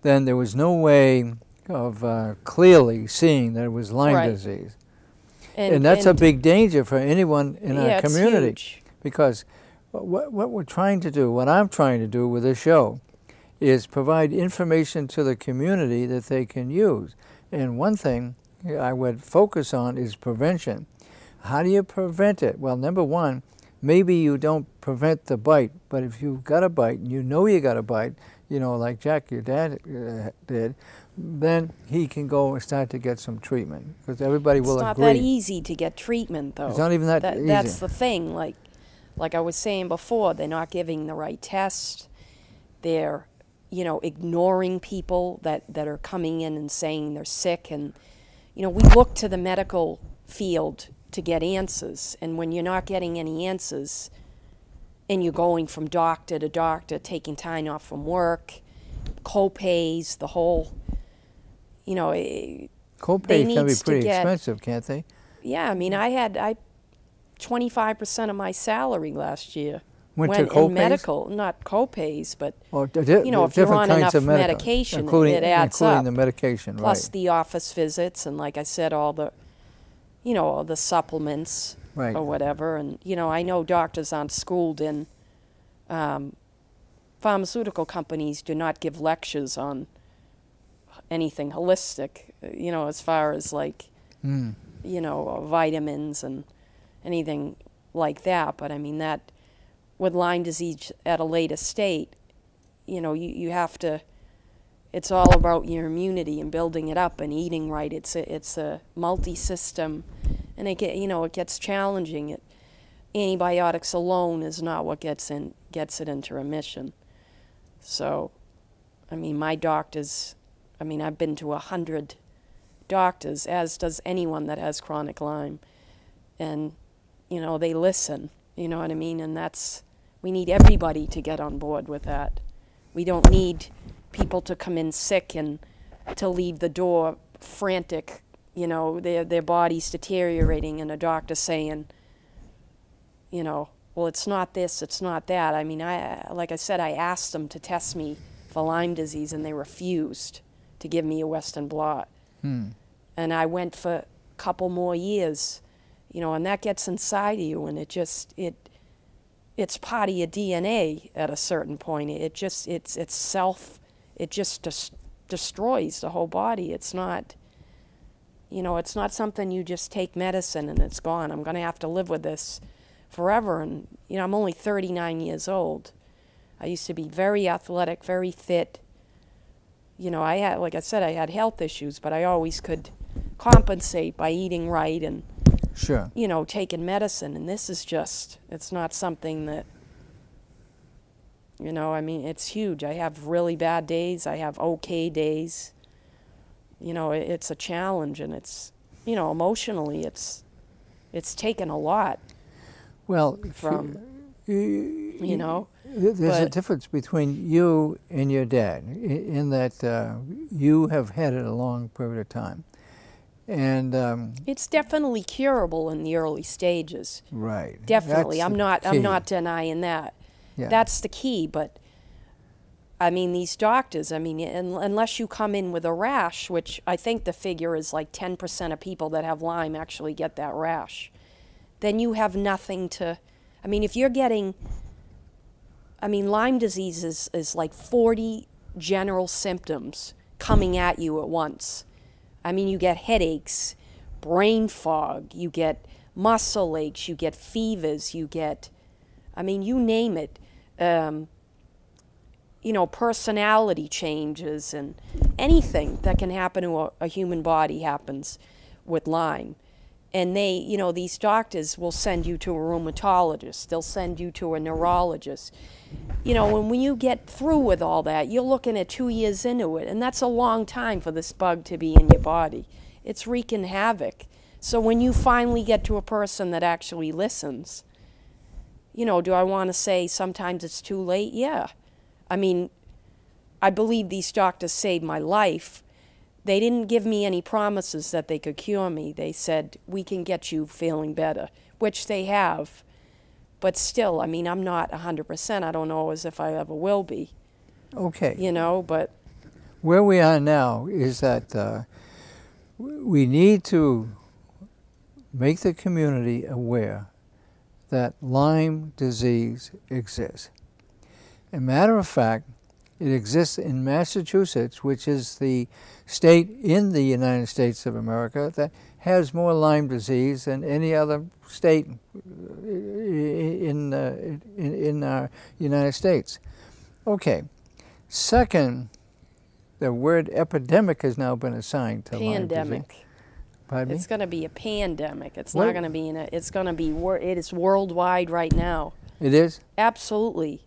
then there was no way of clearly seeing that it was Lyme disease. And that's a big danger for anyone in our community. It's huge. Because what we're trying to do, what I'm trying to do with this show, is provide information to the community that they can use. And one thing I would focus on is prevention. How do you prevent it? Well, number one, maybe you don't prevent the bite, but if you've got a bite and you know you got a bite, you know, like Jack, your dad did, then he can go and start to get some treatment, because everybody will agree. It's not that easy to get treatment, though. It's not even that easy. That's the thing. Like I was saying before, they're not giving the right test. They're, you know, ignoring people that are coming in and saying they're sick. And, you know, we look to the medical field to get answers. And when you're not getting any answers, and you're going from doctor to doctor, taking time off from work, co-pays, the whole, you know, co-pays can be pretty expensive, can't they? Yeah, I mean, I 25% of my salary last year went to co-pays? In medical, not co-pays, but you know, if you're on enough medication, it adds up. Including the medication, plus right. the office visits, and like I said, all the, you know, all the supplements, right. or whatever. And you know, I know doctors aren't schooled in. Pharmaceutical companies do not give lectures on anything holistic, you know, as far as like, you know, vitamins and anything like that. But I mean, that with Lyme disease at a later state, you know, you have to, it's all about your immunity and building it up and eating right. It's a multi-system, and you know, it gets challenging. Antibiotics alone is not what gets it into remission. So, I mean, my doctors, I mean, I've been to 100 doctors, as does anyone that has chronic Lyme. And, you know, they listen, you know what I mean? And we need everybody to get on board with that. We don't need people to come in sick and to leave the door frantic, you know, their body's deteriorating, and a doctor saying, you know, well, it's not this, it's not that. I mean, like I said, I asked them to test me for Lyme disease, and they refused to give me a Western blot. And I went for a couple more years, you know, and that gets inside of you, and it's part of your DNA at a certain point. It just destroys the whole body. It's not, you know, it's not something you just take medicine and it's gone. I'm going to have to live with this forever. And, you know, I'm only 39 years old. I used to be very athletic, very fit. You know, like I said, I had health issues, but I always could compensate by eating right and, sure, you know, taking medicine. And this is just, it's not something that, you know, I mean, it's huge. I have really bad days. I have okay days. You know, it's a challenge, and it's, you know, emotionally, it's taken a lot. Well, from, you know. There's a difference between you and your dad in that you have had it a long period of time. And it's definitely curable in the early stages. Right. Definitely. I'm not denying that. Yeah. That's the key. But I mean, these doctors, I mean, unless you come in with a rash, which I think the figure is like 10% of people that have Lyme actually get that rash, then you have nothing to, I mean, if you're getting, I mean, Lyme disease is like 40 general symptoms coming at you at once. I mean, you get headaches, brain fog, you get muscle aches, you get fevers, you get, I mean, you name it. You know, personality changes, and anything that can happen to a human body happens with Lyme. And they, you know, these doctors will send you to a rheumatologist. They'll send you to a neurologist. You know, when you get through with all that, you're looking at 2 years into it, and that's a long time for this bug to be in your body. It's wreaking havoc. So when you finally get to a person that actually listens, you know, do I want to say sometimes it's too late? Yeah. I mean, I believe these doctors saved my life. They didn't give me any promises that they could cure me. They said, we can get you feeling better, which they have. But still, I mean, I'm not 100%. I don't know as if I ever will be. Okay. You know, but where we are now is that we need to make the community aware that Lyme disease exists. As a matter of fact, it exists in Massachusetts, which is the state in the United States of America that has more Lyme disease than any other state in our United States. Okay. Second, the word epidemic has now been assigned to Lyme disease. pandemic. Pardon me? It's going to be a pandemic. It's not going to be it's going to be, it is worldwide right now. It is? Absolutely.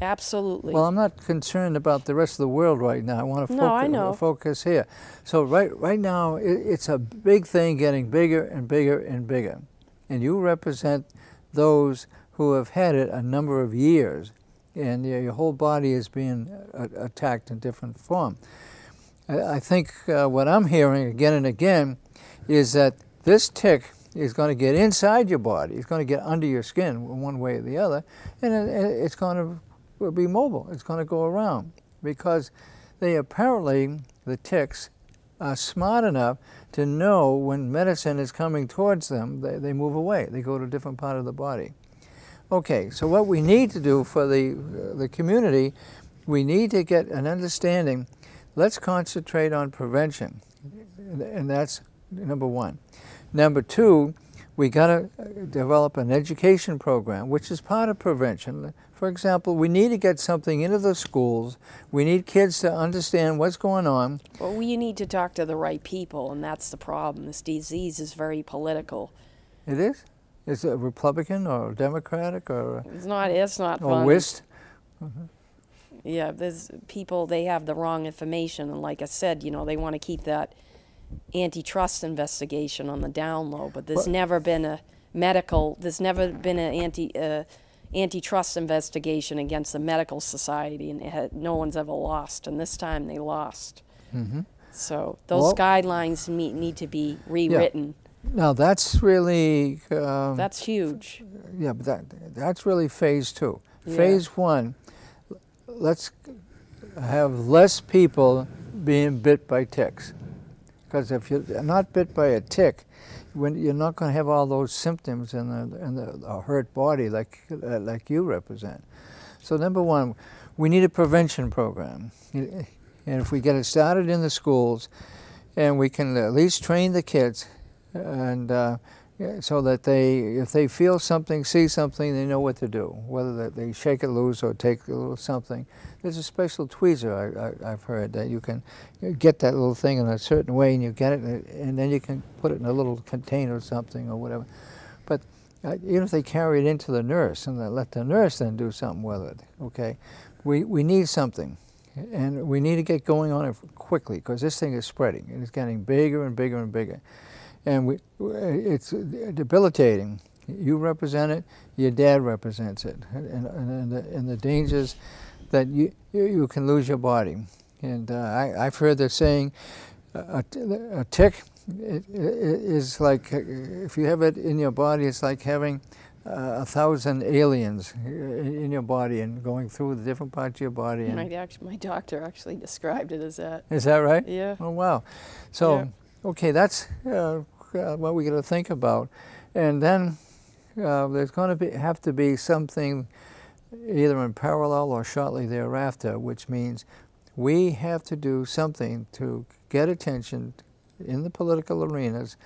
Absolutely. Well, I'm not concerned about the rest of the world right now. I want to No, I know. focus here. So right now, it's a big thing getting bigger and bigger and bigger. And you represent those who have had it a number of years, and your whole body is being attacked in different form. I think what I'm hearing again and again is that this tick is going to get inside your body. It's going to get under your skin one way or the other, and it's going to be mobile. It's going to go around because they apparently, the ticks, are smart enough to know when medicine is coming towards them, they move away. They go to a different part of the body. Okay, so what we need to do for the community, we need to get an understanding. Let's concentrate on prevention, and that's number one. Number two, we got to develop an education program, which is part of prevention. For example, we need to get something into the schools. We need kids to understand what's going on. Well, we need to talk to the right people, and that's the problem. This disease is very political. It is? Is it Republican or Democratic or? It's not. It's not or fun. WIST? Yeah, there's people. They have the wrong information, and like I said, you know, they want to keep that antitrust investigation on the down low. But there's never been a medical. There's never been an antitrust investigation against the medical society, and no one's ever lost. And this time they lost. Mm-hmm. So those guidelines need to be rewritten. Yeah. Now that's really that's huge. Yeah, but that's really phase two. Yeah. Phase one, let's have less people being bit by ticks, because if you're not bit by a tick, when you're not going to have all those symptoms in the hurt body like you represent. So number one, we need a prevention program, and if we get it started in the schools, and we can at least train the kids. And so that if they feel something, see something, they know what to do, whether they shake it loose or take a little something. There's a special tweezer, I've heard, that you can get that little thing in a certain way, and you get it, and then you can put it in a little container or something or whatever. But even if they carry it into the nurse and they let the nurse then do something with it, okay, we need something. And we need to get going on it quickly, because this thing is spreading, and it's getting bigger and bigger and bigger. And it's debilitating. You represent it, your dad represents it, and the dangers that you can lose your body. And I've heard the saying, a tick is like, if you have it in your body, it's like having 1,000 aliens in your body and going through the different parts of your body. And My doctor actually described it as that. Is that right? Yeah. Oh, wow. So. Yeah. Okay, that's what we got to think about, and then there's going to have to be something either in parallel or shortly thereafter, which means we have to do something to get attention in the political arenas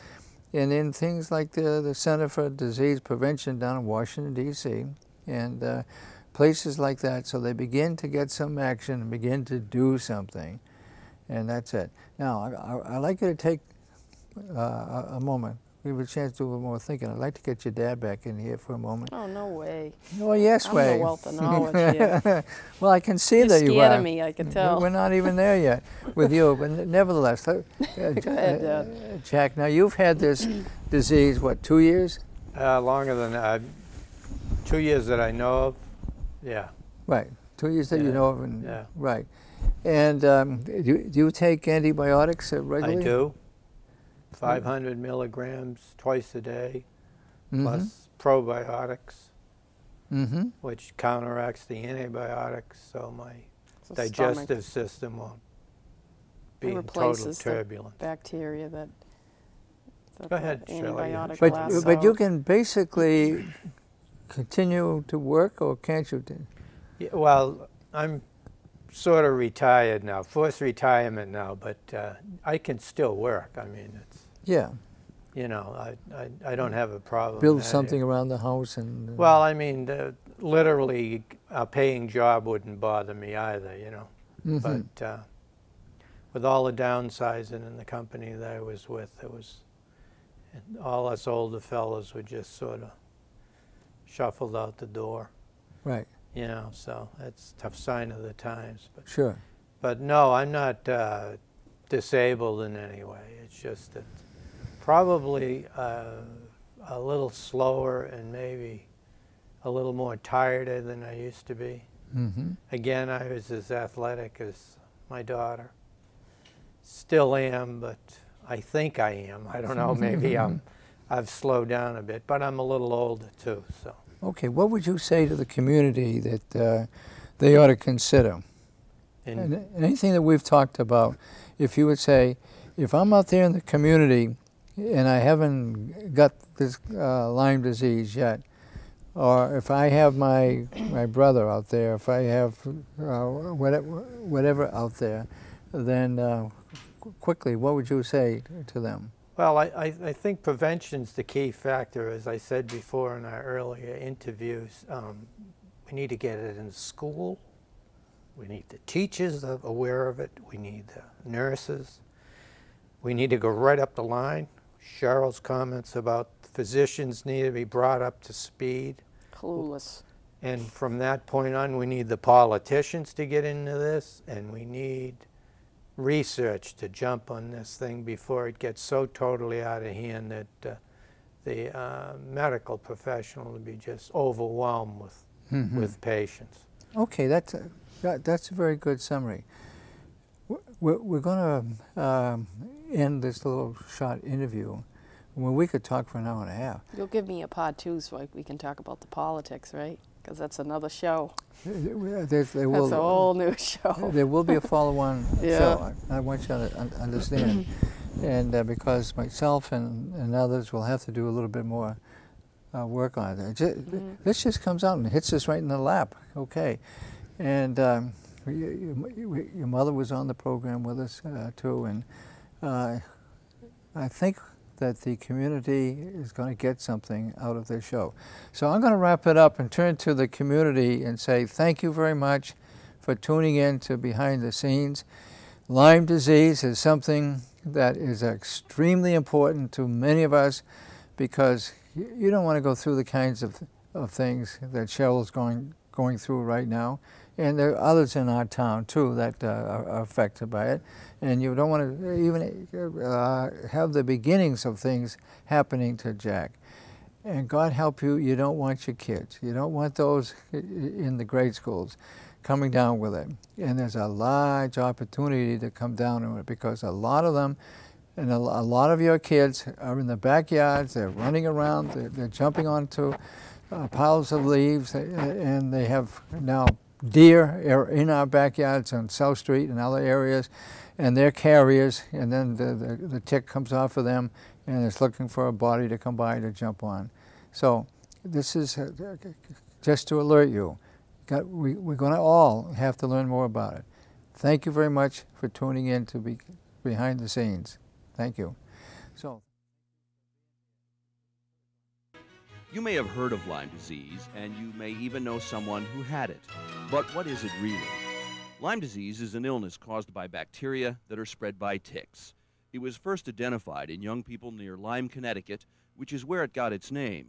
and in things like the Center for Disease Prevention down in Washington, D.C., and places like that, so they begin to get some action and begin to do something. And that's it. Now, I'd like you to take a moment. We have a chance to do a little more thinking. I'd like to get your dad back in here for a moment. Oh, no way. Oh, yes way. I'm a wealth of knowledge here. Well, I can see You're that you are. scared of me, I can tell. We're not even there yet with you, but nevertheless. Go ahead, Dad. Jack, now you've had this disease, what, 2 years? Longer than that. 2 years that I know of, yeah. Right, 2 years that you know of. And, yeah. Right. And do you take antibiotics regularly? I do. 500 milligrams twice a day, plus probiotics, which counteracts the antibiotics, so my digestive system won't be in total turbulence. The bacteria that Go ahead, antibiotic Shirley. lasts But you out. can basically continue to work, or can't you? Yeah, well, I'm sort of retired now, forced retirement now, but I can still work. I mean, it's, Yeah. you know, I don't have a problem. Build something around the house and... Well, I mean, literally a paying job wouldn't bother me either, you know. But with all the downsizing in the company that I was with, it was, all us older fellas were just sort of shuffled out the door. Right. You know, so that's a tough sign of the times. But, Sure. But no, I'm not disabled in any way. It's just that probably a little slower and maybe a little more tired than I used to be. Mm-hmm. Again, I was as athletic as my daughter. Still am, but I think I am. I don't know, maybe I've slowed down a bit, but I'm a little older too, so. Okay, what would you say to the community that they ought to consider? And anything that we've talked about, if you would say, if I'm out there in the community and I haven't got this Lyme disease yet, or if I have my brother out there, if I have whatever out there, then quickly, what would you say to them? Well, I think prevention's the key factor, as I said before in our earlier interviews. We need to get it in school. We need the teachers aware of it. We need the nurses. We need to go right up the line. Cheryl's comments about physicians need to be brought up to speed. Clueless. And from that point on, we need the politicians to get into this, and we need research to jump on this thing before it gets so totally out of hand that the medical professional will be just overwhelmed with patients. Okay, that's a very good summary. We're going to end this little short interview. Well, we could talk for an hour and a half. You'll give me a pod too, so we can talk about the politics, right? Because that's another show. That's a whole new show. There will be a follow-on Yeah. show. I want you to understand. And because myself and others will have to do a little bit more work on it. This just comes out and hits us right in the lap. Okay. And your mother was on the program with us too. And I think that the community is going to get something out of this show. So I'm going to wrap it up and turn to the community and say thank you very much for tuning in to Behind the Scenes. Lyme disease is something that is extremely important to many of us because you don't want to go through the kinds of things that Cheryl's going through right now. And there are others in our town too that are affected by it. And you don't want to even have the beginnings of things happening to Jack. And God help you, you don't want your kids. You don't want those in the grade schools coming down with it. And there's a large opportunity to come down with it because a lot of them, and a lot of your kids are in the backyards, they're running around, they're jumping onto piles of leaves, and they have now deer are in our backyards on South Street and other areas, and they're carriers, and then the tick comes off of them and it's looking for a body to come by to jump on. So this is just to alert you. We're going to all have to learn more about it. Thank you very much for tuning in to Behind the Scenes. Thank you. So. You may have heard of Lyme disease, and you may even know someone who had it. But what is it really? Lyme disease is an illness caused by bacteria that are spread by ticks. It was first identified in young people near Lyme, Connecticut, which is where it got its name.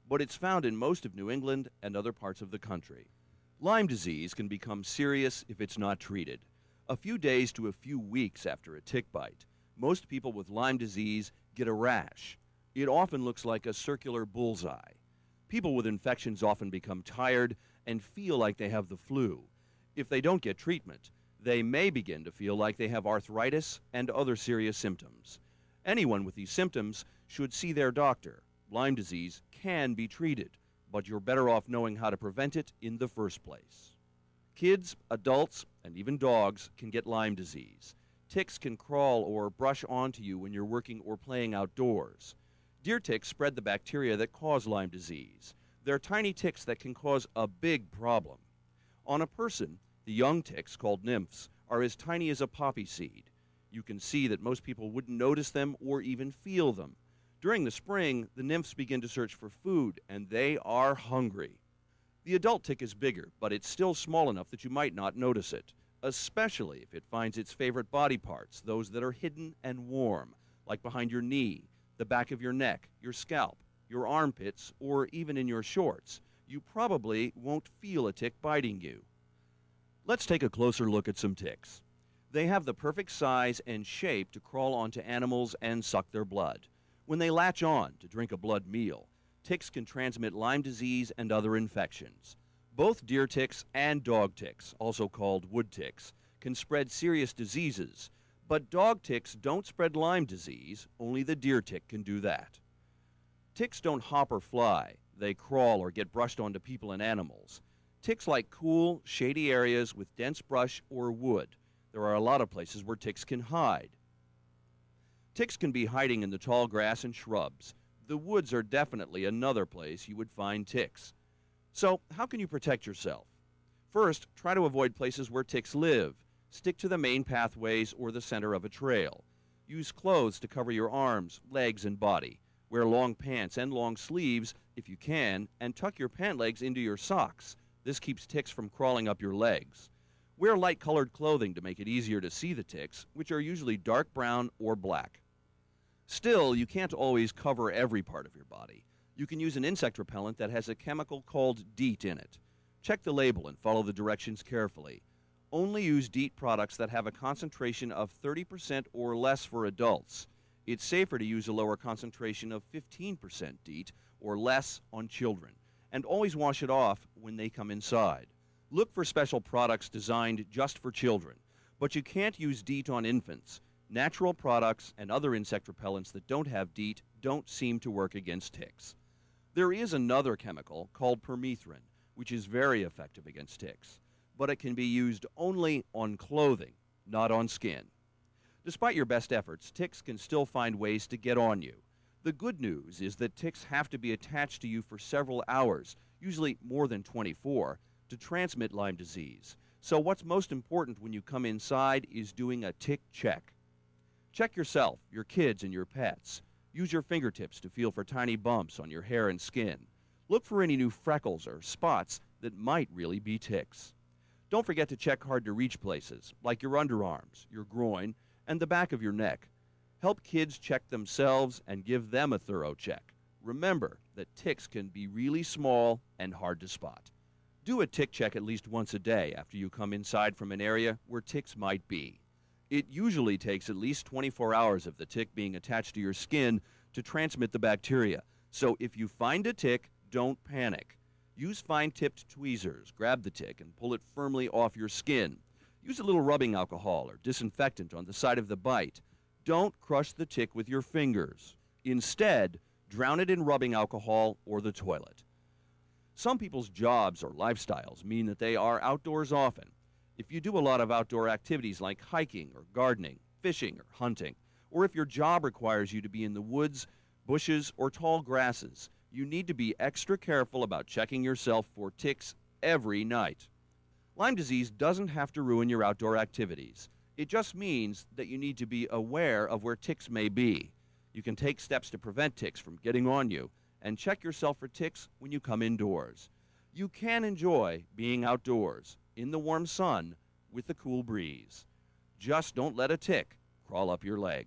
But it's found in most of New England and other parts of the country. Lyme disease can become serious if it's not treated. A few days to a few weeks after a tick bite, most people with Lyme disease get a rash. It often looks like a circular bullseye. People with infections often become tired and feel like they have the flu. If they don't get treatment, they may begin to feel like they have arthritis and other serious symptoms. Anyone with these symptoms should see their doctor. Lyme disease can be treated, but you're better off knowing how to prevent it in the first place. Kids, adults, and even dogs can get Lyme disease. Ticks can crawl or brush onto you when you're working or playing outdoors. Deer ticks spread the bacteria that cause Lyme disease. They're tiny ticks that can cause a big problem. On a person, the young ticks, called nymphs, are as tiny as a poppy seed. You can see that most people wouldn't notice them or even feel them. During the spring, the nymphs begin to search for food, and they are hungry. The adult tick is bigger, but it's still small enough that you might not notice it, especially if it finds its favorite body parts, those that are hidden and warm, like behind your knee, the back of your neck, your scalp, your armpits, or even in your shorts, you probably won't feel a tick biting you. Let's take a closer look at some ticks. They have the perfect size and shape to crawl onto animals and suck their blood. When they latch on to drink a blood meal, ticks can transmit Lyme disease and other infections. Both deer ticks and dog ticks, also called wood ticks, can spread serious diseases, but dog ticks don't spread Lyme disease, only the deer tick can do that. Ticks don't hop or fly, they crawl or get brushed onto people and animals. Ticks like cool, shady areas with dense brush or wood. There are a lot of places where ticks can hide. Ticks can be hiding in the tall grass and shrubs. The woods are definitely another place you would find ticks. So, how can you protect yourself? First, try to avoid places where ticks live. Stick to the main pathways or the center of a trail. Use clothes to cover your arms, legs, and body. Wear long pants and long sleeves if you can, and tuck your pant legs into your socks. This keeps ticks from crawling up your legs. Wear light-colored clothing to make it easier to see the ticks, which are usually dark brown or black. Still, you can't always cover every part of your body. You can use an insect repellent that has a chemical called DEET in it. Check the label and follow the directions carefully. Only use DEET products that have a concentration of 30% or less for adults. It's safer to use a lower concentration of 15% DEET or less on children. And always wash it off when they come inside. Look for special products designed just for children, but you can't use DEET on infants. Natural products and other insect repellents that don't have DEET don't seem to work against ticks. There is another chemical called permethrin, which is very effective against ticks, but it can be used only on clothing, not on skin. Despite your best efforts, ticks can still find ways to get on you. The good news is that ticks have to be attached to you for several hours, usually more than 24, to transmit Lyme disease. So what's most important when you come inside is doing a tick check. Check yourself, your kids, and your pets. Use your fingertips to feel for tiny bumps on your hair and skin. Look for any new freckles or spots that might really be ticks. Don't forget to check hard-to-reach places, like your underarms, your groin, and the back of your neck. Help kids check themselves and give them a thorough check. Remember that ticks can be really small and hard to spot. Do a tick check at least once a day after you come inside from an area where ticks might be. It usually takes at least 24 hours of the tick being attached to your skin to transmit the bacteria. So if you find a tick, don't panic. Use fine-tipped tweezers, grab the tick, and pull it firmly off your skin. Use a little rubbing alcohol or disinfectant on the side of the bite. Don't crush the tick with your fingers. Instead, drown it in rubbing alcohol or the toilet. Some people's jobs or lifestyles mean that they are outdoors often. If you do a lot of outdoor activities like hiking or gardening, fishing or hunting, or if your job requires you to be in the woods, bushes, or tall grasses, you need to be extra careful about checking yourself for ticks every night. Lyme disease doesn't have to ruin your outdoor activities. It just means that you need to be aware of where ticks may be. You can take steps to prevent ticks from getting on you, and check yourself for ticks when you come indoors. You can enjoy being outdoors, in the warm sun, with the cool breeze. Just don't let a tick crawl up your leg.